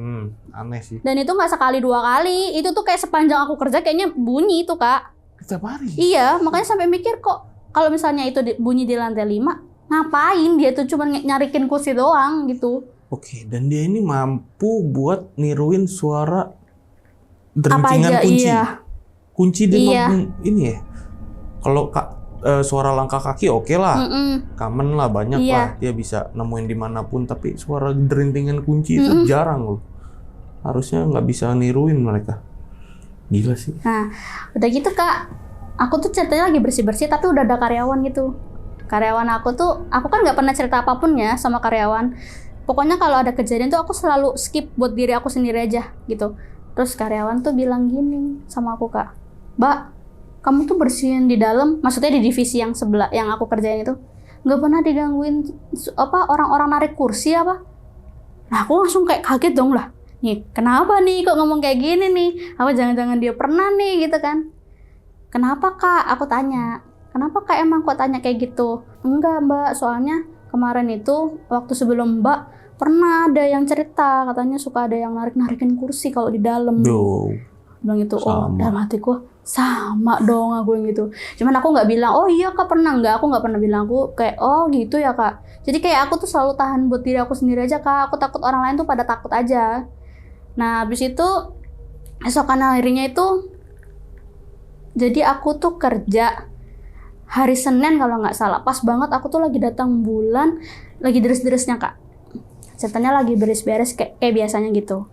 Aneh sih. Dan itu nggak sekali 2 kali. Itu tuh kayak sepanjang aku kerja kayaknya bunyi itu, Kak. Setiap hari? Iya, makanya sampai mikir kok kalau misalnya itu bunyi di lantai 5, ngapain dia tuh cuma nyarikin kursi doang gitu. Oke, dan dia ini mampu buat niruin suara derincingan kunci. Iya. Kunci dia ini ya. Kalau suara langkah kaki oke lah. Common lah, banyak lah. Dia bisa nemuin dimanapun. Tapi suara derintingan kunci itu jarang loh. Harusnya nggak bisa niruin mereka. Gila sih. Nah, udah gitu, Kak. Aku tuh ceritanya lagi bersih-bersih, tapi udah ada karyawan gitu. Karyawan aku kan nggak pernah cerita apapun ya sama karyawan. Pokoknya kalau ada kejadian tuh aku selalu skip buat diri aku sendiri aja gitu. Terus karyawan tuh bilang gini sama aku, Kak, Mbak, kamu tuh bersihin di dalam, maksudnya di divisi yang sebelah yang aku kerjain itu, nggak pernah digangguin orang-orang narik kursi apa? Nah aku langsung kayak kaget dong lah. Nih kenapa nih kok ngomong kayak gini nih? Apa jangan-jangan dia pernah nih gitu kan? Kenapa Kak? Aku tanya. Kenapa Kak emang kok tanya kayak gitu? Enggak Mbak, soalnya kemarin itu waktu sebelum Mbak pernah ada yang cerita katanya suka ada yang narik-narikin kursi kalau di dalam. Bilang gitu. Oh dalam hatiku sama dong aku yang gitu. Cuman aku nggak bilang oh iya Kak pernah, nggak, aku nggak pernah bilang. Aku kayak oh gitu ya Kak. Jadi kayak aku tuh selalu tahan buat diri aku sendiri aja Kak. Aku takut orang lain tuh pada takut aja. Nah habis itu esokan harinya itu jadi aku tuh kerja hari Senin kalau nggak salah. Pas banget aku tuh lagi datang bulan, lagi deres-deresnya Kak. Ceritanya lagi beres-beres kayak biasanya gitu.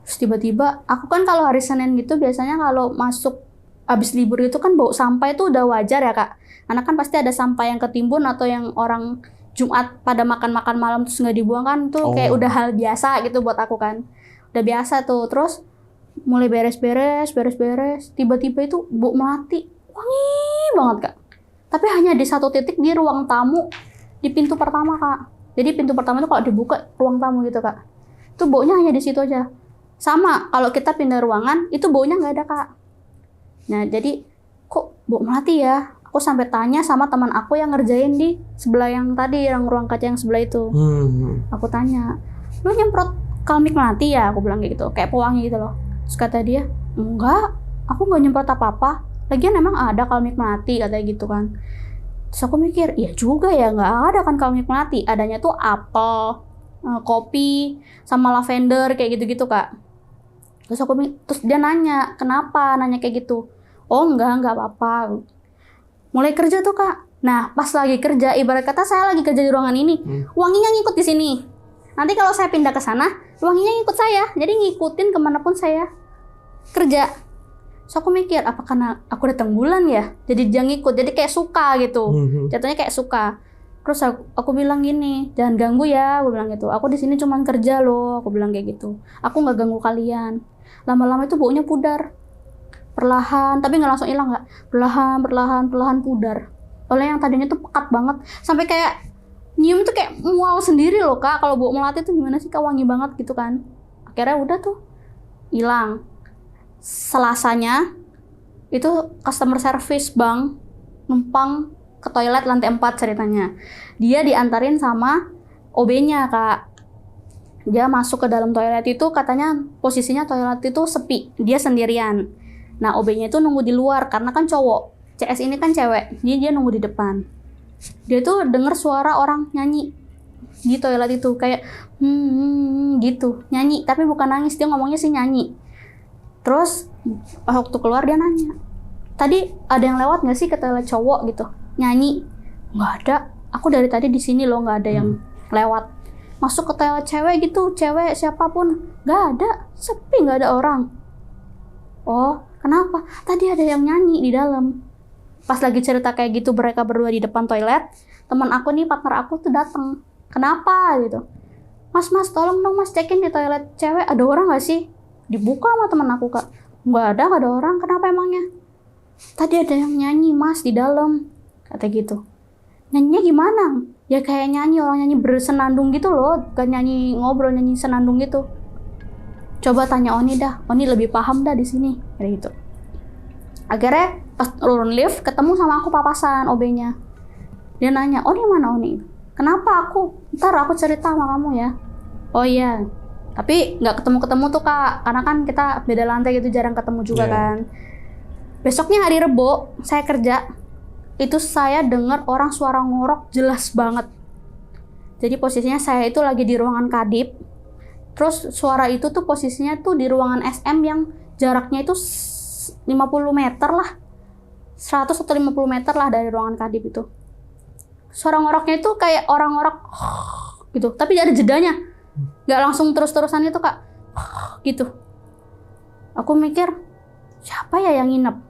Terus tiba-tiba aku kan kalau hari Senin gitu biasanya kalau masuk abis libur itu kan bau sampah itu udah wajar ya Kak. Karena kan pasti ada sampah yang ketimbun atau yang orang Jumat pada makan-makan malam terus nggak dibuang kan tuh kayak udah hal biasa gitu buat aku kan. Udah biasa tuh. Terus mulai beres-beres, tiba-tiba itu bau melati. Wangi banget Kak. Tapi hanya di satu titik di ruang tamu di pintu pertama Kak. Jadi pintu pertama itu kalau dibuka ruang tamu gitu Kak. Itu baunya hanya di situ aja. Sama, kalau kita pindah ruangan, itu baunya nggak ada, Kak. Nah, jadi, kok bau melati ya? Aku sampai tanya sama teman aku yang ngerjain di sebelah yang tadi, yang ruang kaca yang sebelah itu. Aku tanya, lu nyemprot kalmik melati ya? Aku bilang kayak gitu, kayak pewangi gitu loh. Terus kata dia, enggak, aku nggak nyemprot apa-apa. Lagian emang ada kalmik melati, katanya gitu kan. Terus aku mikir, iya juga ya, nggak ada kan kalmik melati. Adanya tuh apel, kopi, sama lavender, kayak gitu-gitu, Kak. Terus dia nanya, kenapa nanya kayak gitu? Oh enggak apa-apa. Mulai kerja tuh Kak. Nah pas lagi kerja, ibarat kata saya lagi kerja di ruangan ini, wanginya ngikut di sini. Nanti kalau saya pindah ke sana, wanginya ngikut saya. Jadi ngikutin kemanapun saya kerja. So aku mikir, apa karena aku datang bulan ya? Jadi dia ngikut, jadi kayak suka gitu. Jatuhnya kayak suka. Terus aku bilang gini, jangan ganggu ya, aku bilang gitu. Aku di sini cuma kerja loh, aku bilang kayak gitu. Aku nggak ganggu kalian. Lama-lama itu baunya pudar, perlahan, tapi nggak langsung hilang nggak, perlahan pudar. Oleh yang tadinya tuh pekat banget, sampai kayak nyium tuh kayak mual sendiri loh Kak. Kalau bau melati tuh gimana sih Kak, wangi banget gitu kan. Akhirnya udah tuh hilang. Selasanya itu customer service bank numpang ke toilet lantai 4 ceritanya. Dia diantarin sama OB-nya Kak. Dia masuk ke dalam toilet itu katanya posisinya toilet itu sepi, dia sendirian. Nah OB-nya itu nunggu di luar karena kan cowok, CS ini kan cewek, jadi dia nunggu di depan. Dia tuh denger suara orang nyanyi di toilet itu kayak gitu, nyanyi tapi bukan nangis, dia ngomongnya sih nyanyi. Terus waktu keluar dia nanya, tadi ada yang lewat nggak sih ke toilet cowok gitu, nyanyi? Nggak ada, aku dari tadi di sini loh, nggak ada yang lewat. Masuk ke toilet cewek gitu, cewek siapapun, nggak ada, sepi, nggak ada orang. Oh, kenapa? Tadi ada yang nyanyi di dalam. Pas lagi cerita kayak gitu, mereka berdua di depan toilet, teman aku nih, partner aku tuh datang. Kenapa gitu? Mas, tolong dong mas cekin di toilet cewek, ada orang nggak sih? Dibuka sama teman aku Kak. Nggak ada orang. Kenapa emangnya? Tadi ada yang nyanyi mas di dalam, kata gitu. Nyanyinya gimana? Ya kayak nyanyi, orang nyanyi bersenandung gitu loh, bukan nyanyi ngobrol, nyanyi senandung gitu. Coba tanya Oni dah, Oni lebih paham dah di sini, kayak gitu. Akhirnya pas turun lift ketemu sama aku papasan OB-nya. Dia nanya, Oni mana Oni? Kenapa aku? Ntar aku cerita sama kamu ya. Oh iya, tapi nggak ketemu tuh Kak, karena kan kita beda lantai gitu, jarang ketemu juga kan. Besoknya hari Rebo, saya kerja. Itu saya dengar orang suara ngorok jelas banget. Jadi posisinya saya itu lagi di ruangan kadip. Terus suara itu tuh posisinya tuh di ruangan SM yang jaraknya itu 50 meter lah. 100 atau 50 meter lah dari ruangan kadip itu. Suara ngoroknya itu kayak orang ngorok gitu, tapi ada jedanya. Nggak langsung terus-terusan itu Kak. Gitu. Aku mikir, siapa ya yang nginep?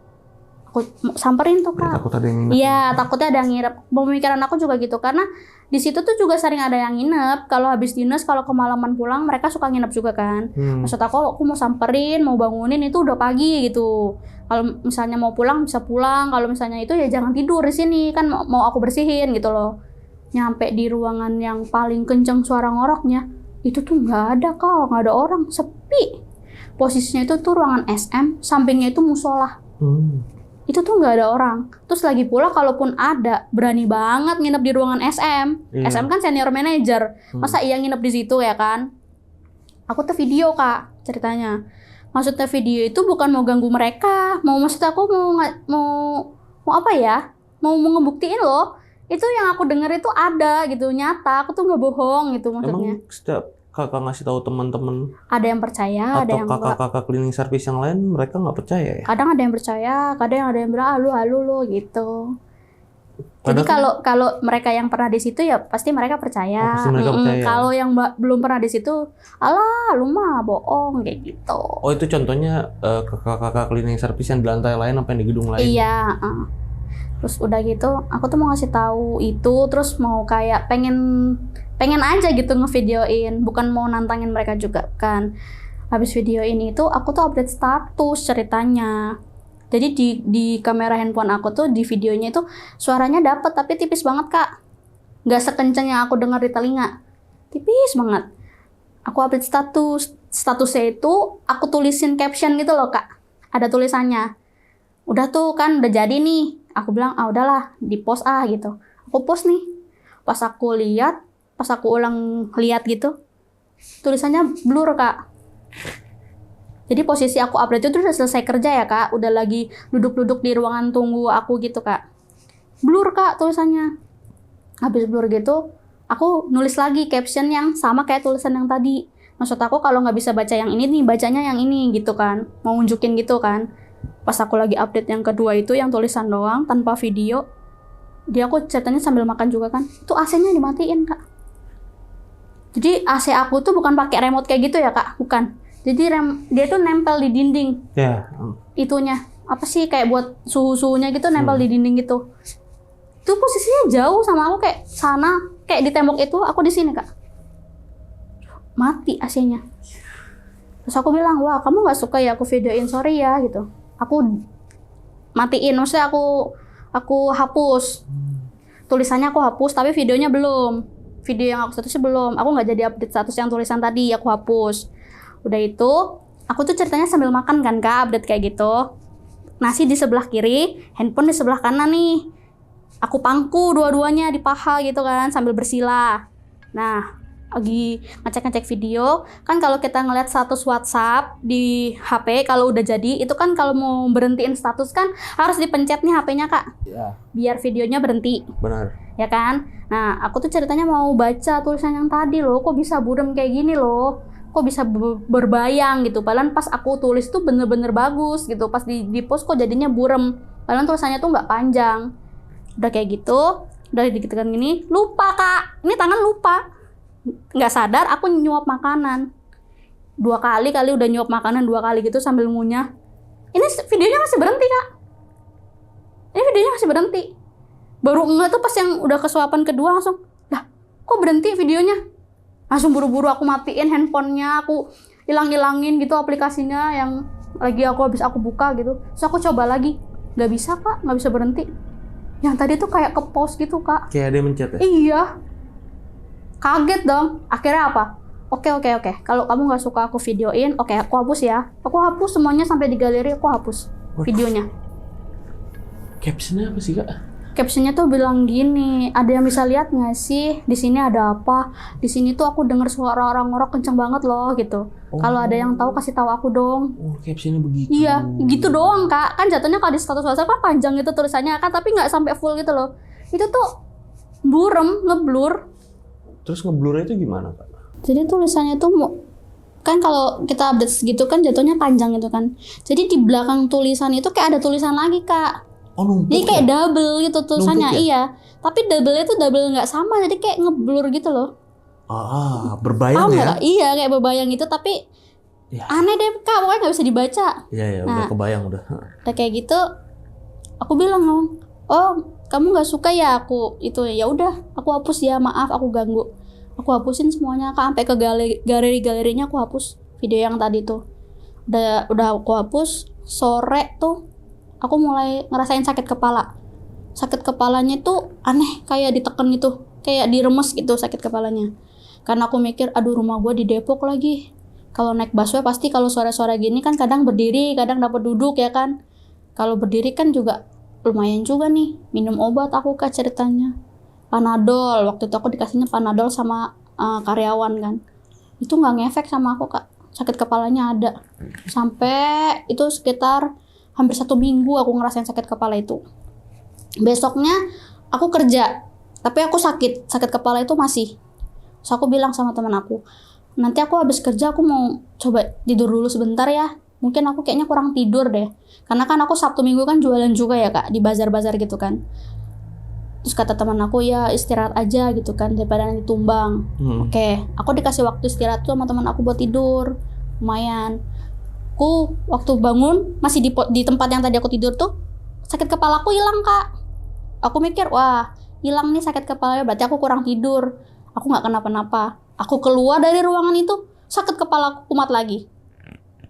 Aku samperin tuh Kak. Takut ada yang nginep. Iya, takutnya ada yang nginep. Pemikiran aku juga gitu karena di situ tuh juga sering ada yang nginep. Kalau habis dinas, kalau kemalaman pulang mereka suka nginep juga kan. Maksud aku mau samperin, mau bangunin itu udah pagi gitu. Kalau misalnya mau pulang bisa pulang. Kalau misalnya itu ya jangan tidur di sini kan mau aku bersihin gitu loh. Nyampe di ruangan yang paling kenceng suara ngoroknya, itu tuh nggak ada Kak, nggak ada orang, sepi. Posisinya itu tuh ruangan SM, sampingnya itu musola. Itu tuh nggak ada orang. Terus lagi pula kalaupun ada, berani banget nginep di ruangan SM. Iya. SM kan senior manager. Masa iya nginep di situ ya kan? Aku tuh video Kak ceritanya. Maksudnya video itu bukan mau ganggu mereka. Maksud aku mau apa ya? Mau ngebuktiin loh. Itu yang aku denger itu ada gitu, nyata. Aku tuh nggak bohong gitu maksudnya. Emang setiap kakak ngasih tahu teman-teman Ada yang percaya, ada atau yang enggak. kakak-kakak cleaning service yang lain, mereka nggak percaya ya? Kadang ada yang percaya, kadang ada yang bilang halu lo gitu. Jadi Padahal kalau mereka yang pernah di situ ya pasti mereka percaya. pasti mereka percaya. Kalau yang belum pernah di situ, alah lu mah bohong kayak gitu. Oh itu contohnya kakak-kakak cleaning service yang di lantai lain apa yang di gedung lain? Iya. Terus udah gitu, aku tuh mau ngasih tahu itu, terus mau kayak pengen aja gitu ngevideoin, bukan mau nantangin mereka juga kan. Habis video ini tuh aku tuh update status ceritanya. Jadi di kamera handphone aku tuh di videonya itu suaranya dapet tapi tipis banget Kak. Nggak sekencang yang aku dengar di telinga. Tipis banget. Aku update statusnya itu aku tulisin caption gitu loh Kak. Ada tulisannya. Udah tuh kan udah jadi nih. Aku bilang udahlah di post gitu. Aku post nih. Pas aku ulang lihat gitu, tulisannya blur Kak. Jadi posisi aku update itu udah selesai kerja ya Kak, udah lagi duduk-duduk di ruangan tunggu aku gitu Kak. Blur Kak tulisannya. Habis blur gitu, aku nulis lagi caption yang sama kayak tulisan yang tadi. Maksud aku kalau nggak bisa baca yang ini nih, bacanya yang ini gitu kan. Mau nunjukin gitu kan. Pas aku lagi update yang kedua itu yang tulisan doang tanpa video, dia aku ceritanya sambil makan juga kan. Itu AC-nya dimatiin Kak. Jadi AC aku tuh bukan pakai remote kayak gitu ya Kak, bukan. Jadi dia tuh nempel di dinding. Ya. Itunya apa sih kayak buat suhu-suhunya gitu nempel di dinding gitu. Itu posisinya jauh sama aku kayak sana, kayak di tembok itu, aku di sini Kak. Mati AC-nya. Terus aku bilang, wah kamu nggak suka ya aku videoin, sorry ya gitu. Aku matiin, maksudnya aku hapus. Tulisannya aku hapus, tapi videonya belum. Video yang aku statusnya belum. Aku nggak jadi update status yang tulisan tadi, aku hapus. Udah itu, aku tuh ceritanya sambil makan kan Kak, update kayak gitu. Nasi di sebelah kiri, handphone di sebelah kanan nih. Aku pangku dua-duanya di paha gitu kan, sambil bersila. Nah, lagi ngecek-ngecek video, kan kalau kita ngeliat status WhatsApp di HP, kalau udah jadi, itu kan kalau mau berhentiin status kan harus dipencet nih HP-nya Kak. Ya. Biar videonya berhenti. Benar. Ya kan? Nah, aku tuh ceritanya mau baca tulisan yang tadi loh, kok bisa buram kayak gini loh. Kok bisa berbayang gitu. Padahal pas aku tulis tuh bener-bener bagus gitu. Pas di post kok jadinya buram. Padahal tulisannya tuh nggak panjang. Udah kayak gitu, udah dikit-dikit gini, lupa Kak. Ini tangan lupa. Nggak sadar aku nyuap makanan. 2 kali udah nyuap makanan 2 kali gitu sambil ngunyah. Ini videonya masih berhenti Kak. Ini videonya masih berhenti. Baru enggak tuh pas yang udah kesuapan kedua langsung, lah kok berhenti videonya? Langsung buru-buru aku matiin handphonenya, aku hilang-hilangin gitu aplikasinya yang lagi habis aku buka gitu. Terus aku coba lagi, nggak bisa Kak, nggak bisa berhenti. Yang tadi tuh kayak ke pause gitu Kak. Kayak ada yang mencet ya? Iya. Kaget dong. Akhirnya apa? Oke. Kalau kamu nggak suka aku videoin, oke aku hapus ya. Aku hapus semuanya sampai di galeri, aku hapus videonya. Captionnya apa sih Kak? Captionnya tuh bilang gini, ada yang bisa lihat nggak sih? Di sini ada apa? Di sini tuh aku dengar suara orang ngorok kenceng banget loh gitu. Kalau ada yang tahu kasih tahu aku dong. Oh captionnya begitu. Iya, gitu doang Kak. Kan jatuhnya kalau di status WhatsApp kan panjang gitu tulisannya kan, tapi nggak sampai full gitu loh. Itu tuh burem, ngeblur. Terus ngeblurnya itu gimana Kak? Jadi tulisannya tuh kan kalau kita update segitu kan jatuhnya panjang gitu kan. Jadi di belakang tulisan itu kayak ada tulisan lagi Kak. Oh numpuk. Jadi kayak double gitu tulisannya, Numpuk ya? iya. Tapi double-nya tuh double nggak sama, jadi kayak ngeblur gitu loh. Berbayang Paham ya? nggak? Iya kayak berbayang gitu, tapi Ya. aneh deh Kak, pokoknya nggak bisa dibaca. Iya udah Nah. kebayang udah. Udah kayak gitu, Aku bilang dong, oh kamu nggak suka ya aku itu, ya udah aku hapus ya, maaf aku ganggu. Aku hapusin semuanya Kak, sampai ke galerinya aku hapus video yang tadi tuh. Udah aku hapus. Sore tuh aku mulai ngerasain sakit kepala. Sakit kepalanya tuh aneh, kayak diteken gitu, kayak diremes gitu sakit kepalanya. Karena aku mikir, aduh rumah gue di Depok lagi. Kalau naik busway pasti kalau sore-sore gini kan kadang berdiri, kadang dapat duduk ya kan. Kalau berdiri kan juga lumayan juga nih. Minum obat aku Kak ceritanya. Panadol, waktu itu aku dikasihnya Panadol sama karyawan kan. Itu nggak ngefek sama aku Kak. Sakit kepalanya ada. Sampai itu sekitar hampir 1 minggu aku ngerasain sakit kepala itu. Besoknya aku kerja, tapi aku sakit kepala itu masih. Terus aku bilang sama teman aku, nanti aku habis kerja aku mau coba tidur dulu sebentar ya. Mungkin aku kayaknya kurang tidur deh. Karena kan aku Sabtu Minggu kan jualan juga ya Kak, di bazar-bazar gitu kan. Terus kata teman aku, ya istirahat aja gitu kan, daripada nanti tumbang. Oke, aku dikasih waktu istirahat tuh sama teman aku buat tidur. Lumayan. Aku waktu bangun masih di tempat yang tadi aku tidur tuh, sakit kepala aku hilang Kak. Aku mikir, wah hilang nih sakit kepalanya, berarti aku kurang tidur. Aku nggak kenapa-napa. Aku keluar dari ruangan itu, sakit kepala aku kumat lagi.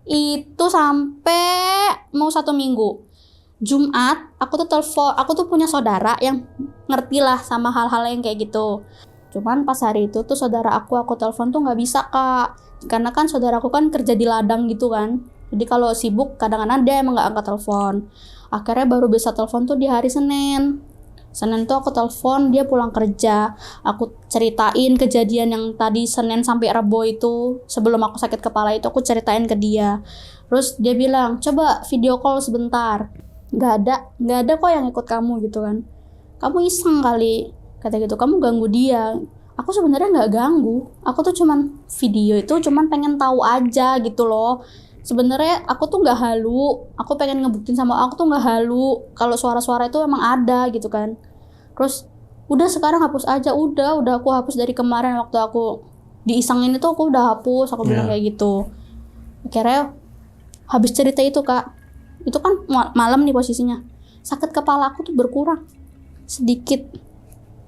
Itu sampai mau 1 minggu. Jumat, aku tuh punya saudara yang ngerti lah sama hal-hal yang kayak gitu. Cuman pas hari itu tuh saudara aku telepon tuh nggak bisa Kak. Karena kan saudaraku kan kerja di ladang gitu kan. Jadi kalau sibuk kadang-kadang dia emang nggak angkat telepon. Akhirnya baru bisa telepon tuh di hari Senin. Senin tuh aku telepon, dia pulang kerja. Aku ceritain kejadian yang tadi Senin sampai Rebo itu, sebelum aku sakit kepala itu aku ceritain ke dia. Terus dia bilang, coba video call sebentar. Gak ada kok yang ikut kamu gitu kan. Kamu iseng kali, kata gitu, kamu ganggu dia. Aku sebenarnya nggak ganggu. Aku tuh cuman video itu cuman pengen tahu aja gitu loh. Sebenarnya aku tuh nggak halu, aku pengen ngebuktiin sama aku tuh nggak halu kalau suara-suara itu emang ada gitu kan. Terus udah sekarang hapus aja, udah aku hapus dari kemarin waktu aku diisengin itu aku udah hapus, aku bilang kayak gitu. Akhirnya habis cerita itu Kak, itu kan malam nih posisinya, sakit kepala aku tuh berkurang sedikit,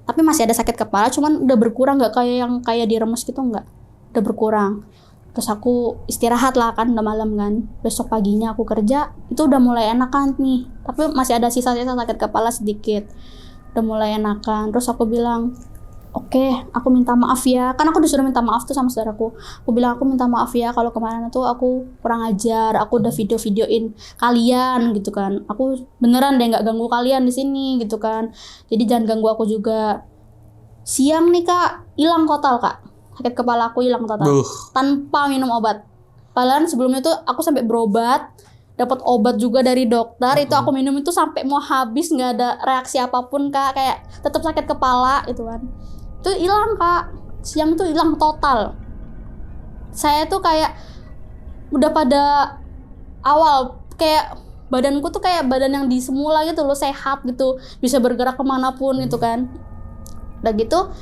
tapi masih ada sakit kepala, cuman udah berkurang, nggak kayak yang kayak diremes gitu, nggak, udah berkurang. Terus aku istirahat lah kan, udah malam kan. Besok paginya aku kerja, itu udah mulai enakan nih. Tapi masih ada sisa-sisa sakit kepala sedikit. Udah mulai enakan. Terus aku bilang, oke, aku minta maaf ya. Kan aku disuruh minta maaf tuh sama saudaraku. Aku bilang, aku minta maaf ya kalau kemarin tuh aku kurang ajar. Aku udah videoin kalian gitu kan. Aku beneran deh nggak ganggu kalian di sini gitu kan. Jadi jangan ganggu aku juga. Siang nih Kak, hilang total Kak. Sakit kepala aku hilang total tanpa minum obat. Padahal sebelumnya tuh aku sampai berobat, dapat obat juga dari dokter. Itu aku minum itu sampai mau habis, nggak ada reaksi apapun Kak, kayak tetap sakit kepala itu kan. Itu hilang Kak, siang itu hilang total. Saya tuh kayak udah pada awal kayak badanku tuh kayak badan yang di semula gitu loh, sehat gitu, bisa bergerak kemanapun gitu kan. Udah gitu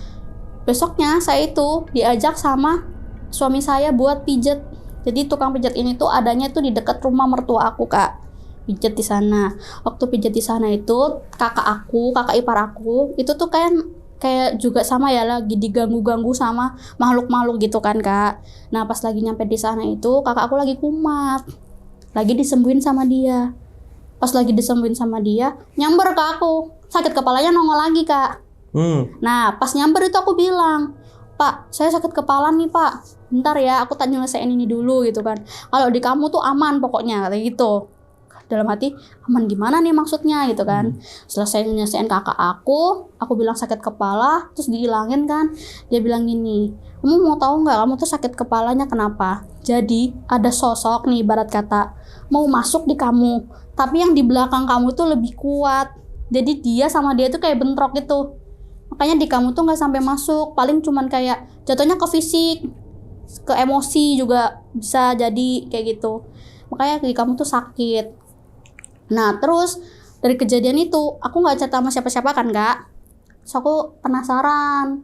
besoknya saya itu diajak sama suami saya buat pijet. Jadi tukang pijet ini tuh adanya tuh di dekat rumah mertua aku Kak. Pijet di sana. Waktu pijet di sana itu kakak ipar aku itu tuh kayak juga sama ya, lagi diganggu-ganggu sama makhluk-makhluk gitu kan Kak. Nah pas lagi nyampe di sana itu kakak aku lagi kumat, lagi disembuhin sama dia. Pas lagi disembuhin sama dia, nyamber ke aku, sakit kepalanya nongol lagi Kak. Nah pas nyamber itu aku bilang, Pak saya sakit kepala nih Pak, bentar ya aku tak nyelesain ini dulu gitu kan. Kalau di kamu tuh aman pokoknya kayak gitu. Dalam hati, aman gimana nih maksudnya gitu kan. Selesai nyelesain kakak aku bilang sakit kepala, terus dihilangin kan. Dia bilang gini, kamu mau tahu nggak kamu tuh sakit kepalanya kenapa? Jadi ada sosok nih ibarat kata mau masuk di kamu, tapi yang di belakang kamu tuh lebih kuat. Jadi dia sama dia tuh kayak bentrok gitu. Makanya di kamu tuh nggak sampai masuk, paling cuman kayak jatuhnya ke fisik, ke emosi juga bisa jadi kayak gitu. Makanya di kamu tuh sakit. Nah terus dari kejadian itu aku nggak cerita sama siapa-siapa kan Kak. Terus aku penasaran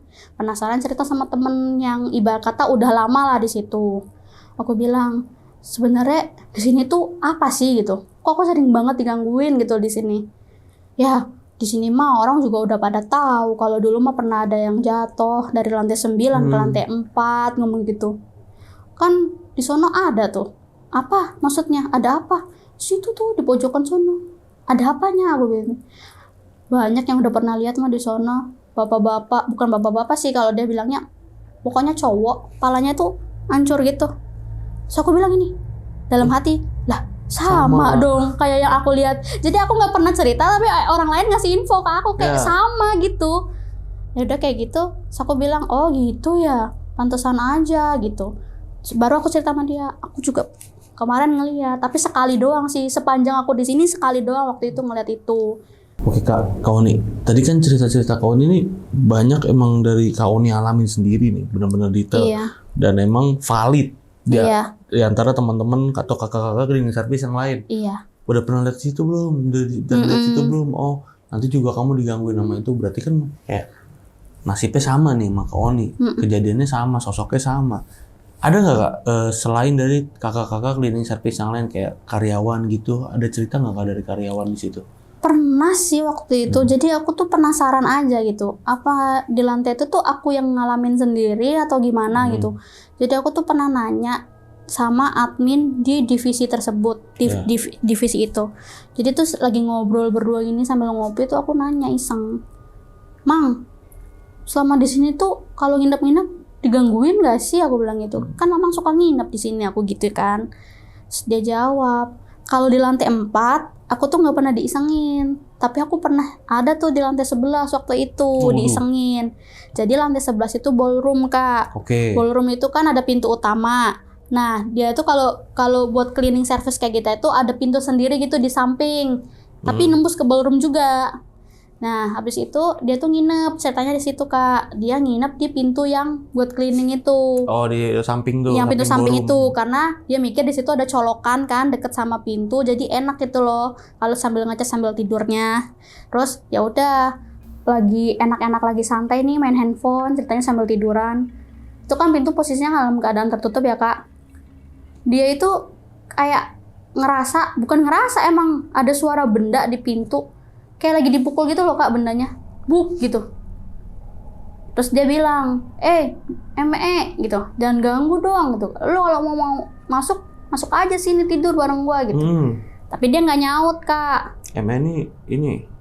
cerita sama temen yang ibarat kata udah lama lah di situ. Aku bilang sebenarnya di sini tuh apa sih gitu? Kok aku sering banget digangguin gitu di sini? Ya, di sini mah orang juga udah pada tahu kalau dulu mah pernah ada yang jatuh dari lantai 9 ke lantai 4 ngomong gitu. Kan di sono ada tuh. Apa maksudnya? Ada apa? Situ tuh di pojokan sono. Ada apanya aku bilang. Banyak yang udah pernah lihat mah di sono. Bapak-bapak, bukan bapak-bapak sih kalau dia bilangnya. Pokoknya cowok, palanya tuh hancur gitu. So aku bilang ini dalam hati, lah sama dong kayak yang aku lihat. Jadi aku nggak pernah cerita tapi orang lain ngasih info ke aku kayak sama gitu. Ya udah kayak gitu. So aku bilang oh gitu ya, pantesan aja gitu. Baru aku cerita sama dia. Aku juga kemarin ngeliat, tapi sekali doang sih. Sepanjang aku di sini sekali doang waktu itu ngeliat itu. Oke Kak Oni, tadi kan cerita-cerita Kak Oni ini banyak emang dari Kak Oni alamin sendiri nih, benar-benar detail dan emang valid. Di antara teman-teman atau kakak-kakak cleaning service yang lain. Iya. Udah pernah lihat situ belum? Dan lihat situ belum? Oh, nanti juga kamu digangguin sama itu. Berarti kan kayak nasibnya sama nih sama Kak Oni. Kejadiannya sama, sosoknya sama. Ada nggak Kak, selain dari kakak-kakak cleaning service yang lain kayak karyawan gitu, ada cerita nggak Kak dari karyawan di situ? Pernah sih waktu itu. Jadi aku tuh penasaran aja gitu. Apa di lantai itu tuh aku yang ngalamin sendiri atau gimana gitu. Jadi aku tuh pernah nanya sama admin di divisi tersebut, divisi itu. Jadi tuh lagi ngobrol berdua gini sambil ngopi tuh aku nanya iseng, Mang, selama di sini tuh kalau nginep-nginep digangguin gak sih? Aku bilang gitu. Kan Mamang suka nginep di sini aku gitu kan. Terus dia jawab, kalau di lantai 4 aku tuh nggak pernah diisengin, tapi aku pernah ada tuh di lantai 11 waktu itu diisengin. Jadi lantai 11 itu ballroom Kak. Ballroom itu kan ada pintu utama. Nah dia tuh kalau buat cleaning service kayak kita itu ada pintu sendiri gitu di samping, tapi nembus ke ballroom juga. Nah habis itu dia tuh nginep, ceritanya di situ Kak. Dia nginep di pintu yang buat cleaning itu. Oh di samping tuh. Yang pintu samping itu, karena dia mikir di situ ada colokan kan deket sama pintu, jadi enak gitu loh kalau sambil ngecas sambil tidurnya. Terus ya udah lagi enak-enak lagi santai nih main handphone, ceritanya sambil tiduran. Itu kan pintu posisinya dalam keadaan tertutup ya Kak. Dia itu kayak bukan ngerasa emang ada suara benda di pintu. Kayak lagi dipukul gitu loh Kak bendanya. Buk gitu. Terus dia bilang, gitu. Jangan ganggu doang gitu. Lo kalau mau masuk aja sini tidur bareng gua gitu. Tapi dia nggak nyaut Kak. ini.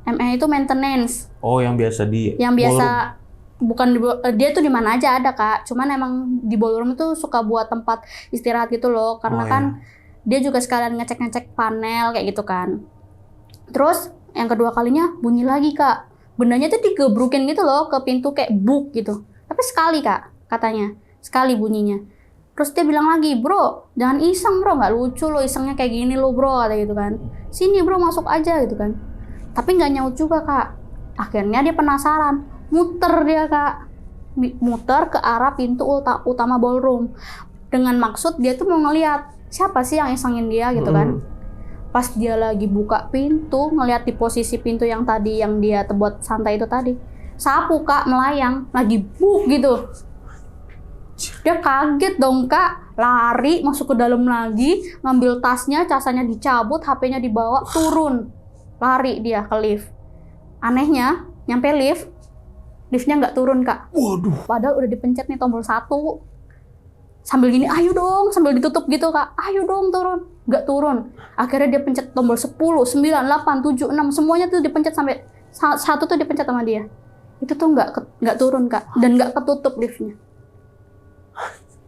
ME itu maintenance. Oh yang biasa Bukan dia tuh di mana aja ada Kak. Cuman emang di ballroom itu suka buat tempat istirahat gitu loh. Karena kan dia juga sekalian ngecek-ngecek panel kayak gitu kan. Terus yang kedua kalinya bunyi lagi Kak. Bendanya tuh digebrukin gitu loh ke pintu kayak buk gitu. Tapi sekali Kak katanya. Sekali bunyinya. Terus dia bilang lagi, bro jangan iseng bro. Gak lucu lo isengnya kayak gini lo bro. Kata gitu kan. Sini bro masuk aja gitu kan. Tapi gak nyaut juga Kak. Akhirnya dia penasaran. Muter dia Kak. Muter ke arah pintu utama ballroom. Dengan maksud dia tuh mau ngeliat siapa sih yang isengin dia gitu kan. Pas dia lagi buka pintu, ngeliat di posisi pintu yang tadi yang dia buat santai itu tadi, sapu Kak melayang, lagi buk gitu. Dia kaget dong Kak, lari masuk ke dalam lagi, ngambil tasnya, casanya dicabut, HP-nya dibawa, turun, lari dia ke lift. Anehnya, nyampe liftnya nggak turun Kak. Waduh. Padahal udah dipencet nih tombol 1. Sambil gini, ayo dong, sambil ditutup gitu Kak, ayo dong turun. Nggak turun. Akhirnya dia pencet tombol 10, 9, 8, 7, 6, semuanya tuh dipencet sampai 1 tuh dipencet sama dia. Itu tuh nggak turun Kak, dan nggak ketutup liftnya.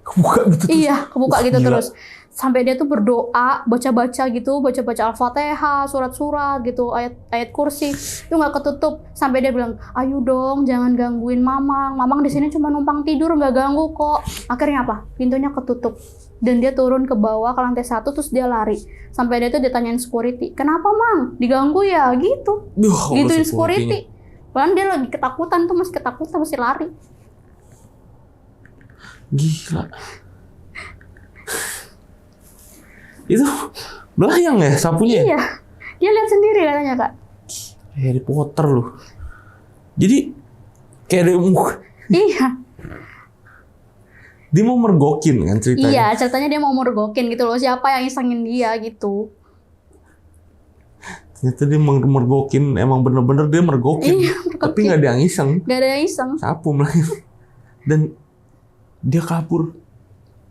Kebuka gitu terus? Iya, kebuka gitu terus. Sampai dia tuh berdoa, baca-baca gitu, baca-baca Al-Fatihah, surat-surat gitu, ayat kursi. Itu nggak ketutup. Sampai dia bilang, ayo dong, jangan gangguin Mamang. Mamang di sini cuma numpang tidur, nggak ganggu kok. Akhirnya apa? Pintunya ketutup. Dan dia turun ke bawah ke lantai 1, terus dia lari. Sampai dia tuh ditanyain security, kenapa Mang? Diganggu ya? Gitu. Gituin security. Padahal dia lagi ketakutan tuh, masih ketakutan, masih lari. Gila. Itu belayang ya sapunya? Iya. Dia lihat sendiri katanya Kak. Harry Potter loh. Jadi kayak Iya. Dia mau mergokin kan ceritanya? Iya, ceritanya dia mau mergokin gitu loh. Siapa yang isengin dia gitu. Ternyata dia mergokin, emang bener-bener dia mergokin. Iya, Tapi nggak ada yang iseng. Gak ada yang iseng. Sapu lagi. Dan dia kabur.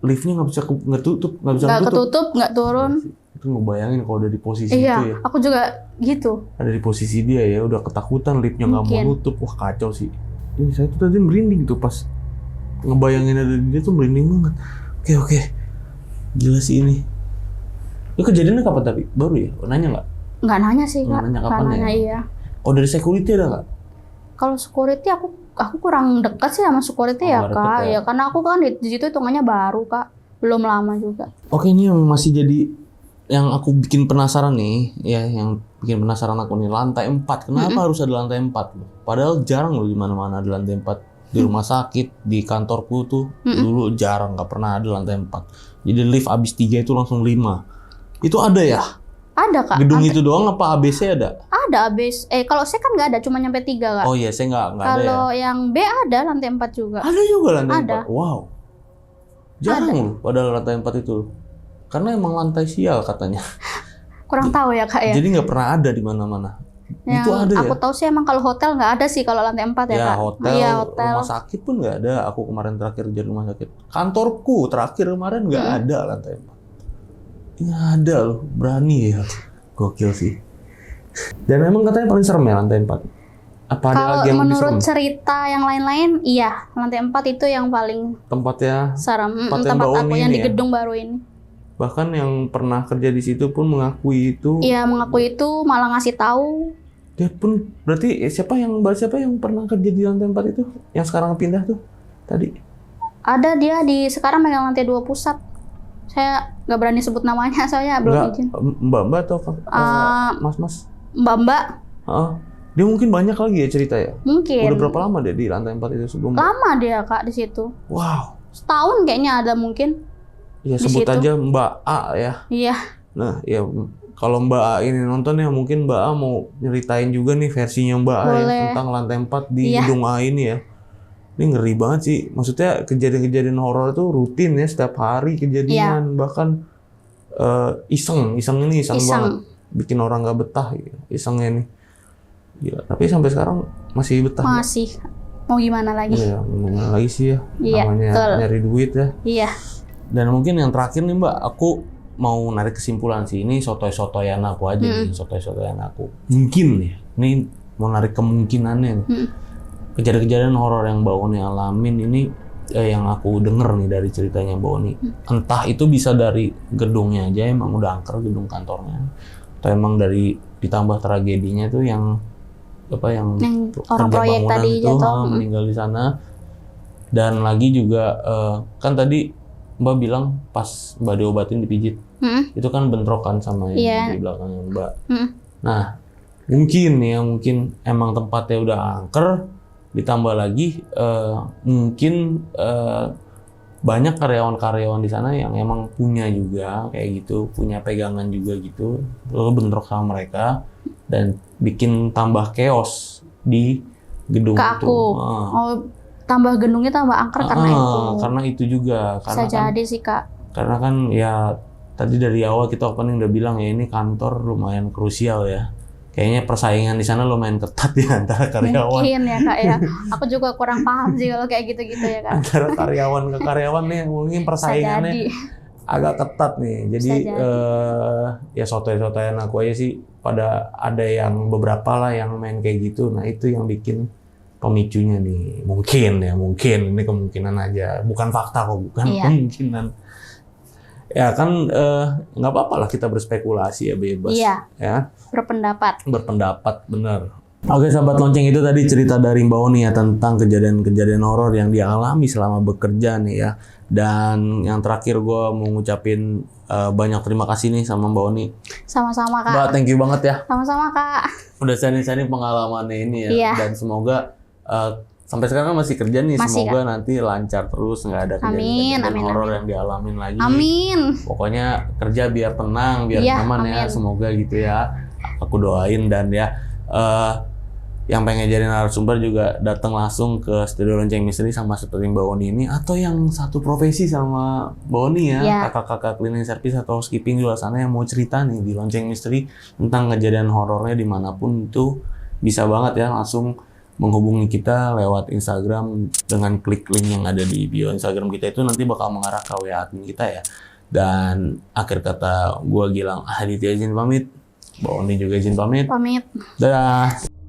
Liftnya nggak bisa tutup, nggak bisa Gak tutup. ketutup, gak turun. Itu ngebayangin kalau udah di posisi Iya, itu ya. aku juga gitu. Ada di posisi dia ya, udah ketakutan, liftnya nggak mau Mungkin. nutup. Wah kacau sih. Ini saya tuh tadi merinding tuh pas ngebayangin ada di dia tuh merinding banget. Oke. Gila sih ini. Itu kejadiannya kapan tapi? Baru ya? Nanya nggak? Nggak nanya sih Nggak kak. nanya Nggak kapan ya? nanya iya. Oh dari security ada nggak? Kalau security aku kurang dekat sih sama security Oh, ya nggak kak. deket ya? Ya karena aku kan di situ hitungannya baru kak. Belum lama juga. Oke, ini yang masih jadi yang aku bikin penasaran nih, ya yang bikin penasaran aku nih lantai 4. Kenapa harus ada lantai 4? Padahal jarang loh di mana-mana ada lantai 4. Di rumah sakit, di kantorku tuh dulu jarang, nggak pernah ada lantai 4. Jadi lift abis 3 itu langsung 5. Itu ada ya? Ada kak. Gedung itu doang apa ABC ada? Ada abis. Kalau saya kan nggak ada, cuma nyampe 3 kak. Oh iya, saya nggak ada ya. Kalau yang B ada lantai 4 juga. Ada juga lantai Ada. 4. Wow. Jarang loh padahal lantai 4 itu. Karena emang lantai sial katanya. Kurang tahu ya kak ya. Jadi nggak pernah ada di mana-mana. Yang Itu ada ya? aku tahu sih emang kalau hotel nggak ada sih kalau lantai 4 ya Ya kak. hotel, Iya hotel. rumah sakit pun nggak ada. Aku kemarin terakhir di rumah sakit. Kantorku terakhir kemarin nggak ada lantai 4. Ini ada loh, berani ya. Gokil sih. Dan emang katanya paling serem ya lantai 4. Apa ada Kalau lagi yang lebih menurut serem? cerita yang lain-lain, iya lantai 4 itu yang paling Tempatnya, serem. Tempat yang Tempat Mbak aku Oni yang ini di ya? gedung baru ini. bahkan yang pernah kerja di situ pun mengakui itu. Iya mengakui itu malah ngasih tahu. Dia pun berarti siapa yang pernah kerja di lantai 4 itu? Yang sekarang pindah tuh tadi. Ada dia sekarang megang lantai 2 pusat. Saya nggak berani sebut namanya soalnya belum Nggak, izin. Mbak atau mas-mas? Mbak Heeh. Dia mungkin banyak lagi ya cerita ya. mungkin. Udah berapa lama dia di lantai 4 itu sebelum? Lama dia kak di situ. Wow. Setahun kayaknya ada mungkin. Ya Di sebut situ. aja Mbak A ya. Iya. Nah, ya kalau Mbak A ini nonton ya mungkin Mbak A mau nyeritain juga nih versinya Mbak A ya, Boleh. tentang lantai 4 di Iya. gedung A ini ya. Ini ngeri banget sih. Maksudnya kejadian-kejadian horor itu rutin ya, setiap hari kejadian. Bahkan iseng ini iseng banget. Bikin orang nggak betah gitu. Isengnya nih. Gila. Tapi sampai sekarang masih betah. Mbak? Masih. Mau gimana lagi? Iya, gimana lagi sih ya. Iya, Namanya betul. nyari duit ya. Iya. Dan mungkin yang terakhir nih Mbak, aku mau narik kesimpulan sih. Ini sotoy-sotoyan aku aja nih, sotoy-sotoyan aku. Mungkin nih, ini mau narik kemungkinannya nih. Kejadian-kejadian horor yang Mbak Oni alamin ini yang aku denger nih dari ceritanya Mbak Oni. Entah itu bisa dari gedungnya aja emang udah angker gedung kantornya. Atau emang dari ditambah tragedinya tuh yang Yang kerja orang proyek bangunan tadi itu jatuh. meninggal di sana. Dan lagi juga kan tadi Mbak bilang pas Mbak diobatin dipijit, itu kan bentrokan sama yang Iya. di belakangnya Mbak. Nah mungkin emang tempatnya udah angker, ditambah lagi mungkin banyak karyawan-karyawan di sana yang emang punya juga kayak gitu, punya pegangan juga gitu, lalu bentrok sama mereka dan bikin tambah chaos di gedung Ke itu. aku. Oh, tambah gedungnya tambah angker karena itu. Karena itu juga. Bisa jadi sih kak. Karena kan ya tadi dari awal kita opening udah bilang ya ini kantor lumayan krusial ya. Kayaknya persaingan di sana lumayan ketat ya antara karyawan. Mungkin ya kak ya. Aku juga kurang paham sih kalau kayak gitu-gitu ya kak. Antara karyawan ke karyawan nih mungkin Bisa persaingannya jadi. agak ketat nih. Jadi Bisa jadi. ya sotoy-sotoyan aku aja sih pada ada yang beberapa lah yang main kayak gitu. Nah itu yang bikin pemicunya nih. Mungkin ini kemungkinan aja. Bukan fakta kok, bukan Iya. kemungkinan. Ya kan nggak apa-apa lah kita berspekulasi ya bebas. Iya. Ya Berpendapat. berpendapat benar. Oke sahabat lonceng, itu tadi cerita dari Mbak Oni ya tentang kejadian-kejadian horor yang dia alami selama bekerja nih ya. Dan yang terakhir gue mau ngucapin banyak terima kasih nih sama Mbak Oni. Sama-sama kak. Mbak, thank you banget ya. Sama-sama kak. Udah sharing-sharing pengalamannya ini ya. Iya. Dan semoga sampai sekarang masih kerja nih. Masih, Semoga nanti lancar terus, nggak ada kejadian Amin, horor amin. yang dialamin lagi. Amin. Pokoknya kerja biar tenang, biar Iya, nyaman ya. amin. Semoga gitu ya. Aku doain dan ya yang pengen jadi narasumber juga datang langsung ke Studio Lonceng Misteri sama seperti Mbak Oni ini, atau yang satu profesi sama Mbak Oni ya, Iya. kakak-kakak cleaning service atau skipping di luar sana yang mau cerita nih di Lonceng Misteri tentang kejadian horornya dimanapun, itu bisa banget ya langsung menghubungi kita lewat Instagram dengan klik link yang ada di bio Instagram kita, itu nanti bakal mengarah ke WA admin kita ya. Dan akhir kata gue Gilang Aditya izin pamit, Mbak Oni juga izin pamit. Pamit. Dadah.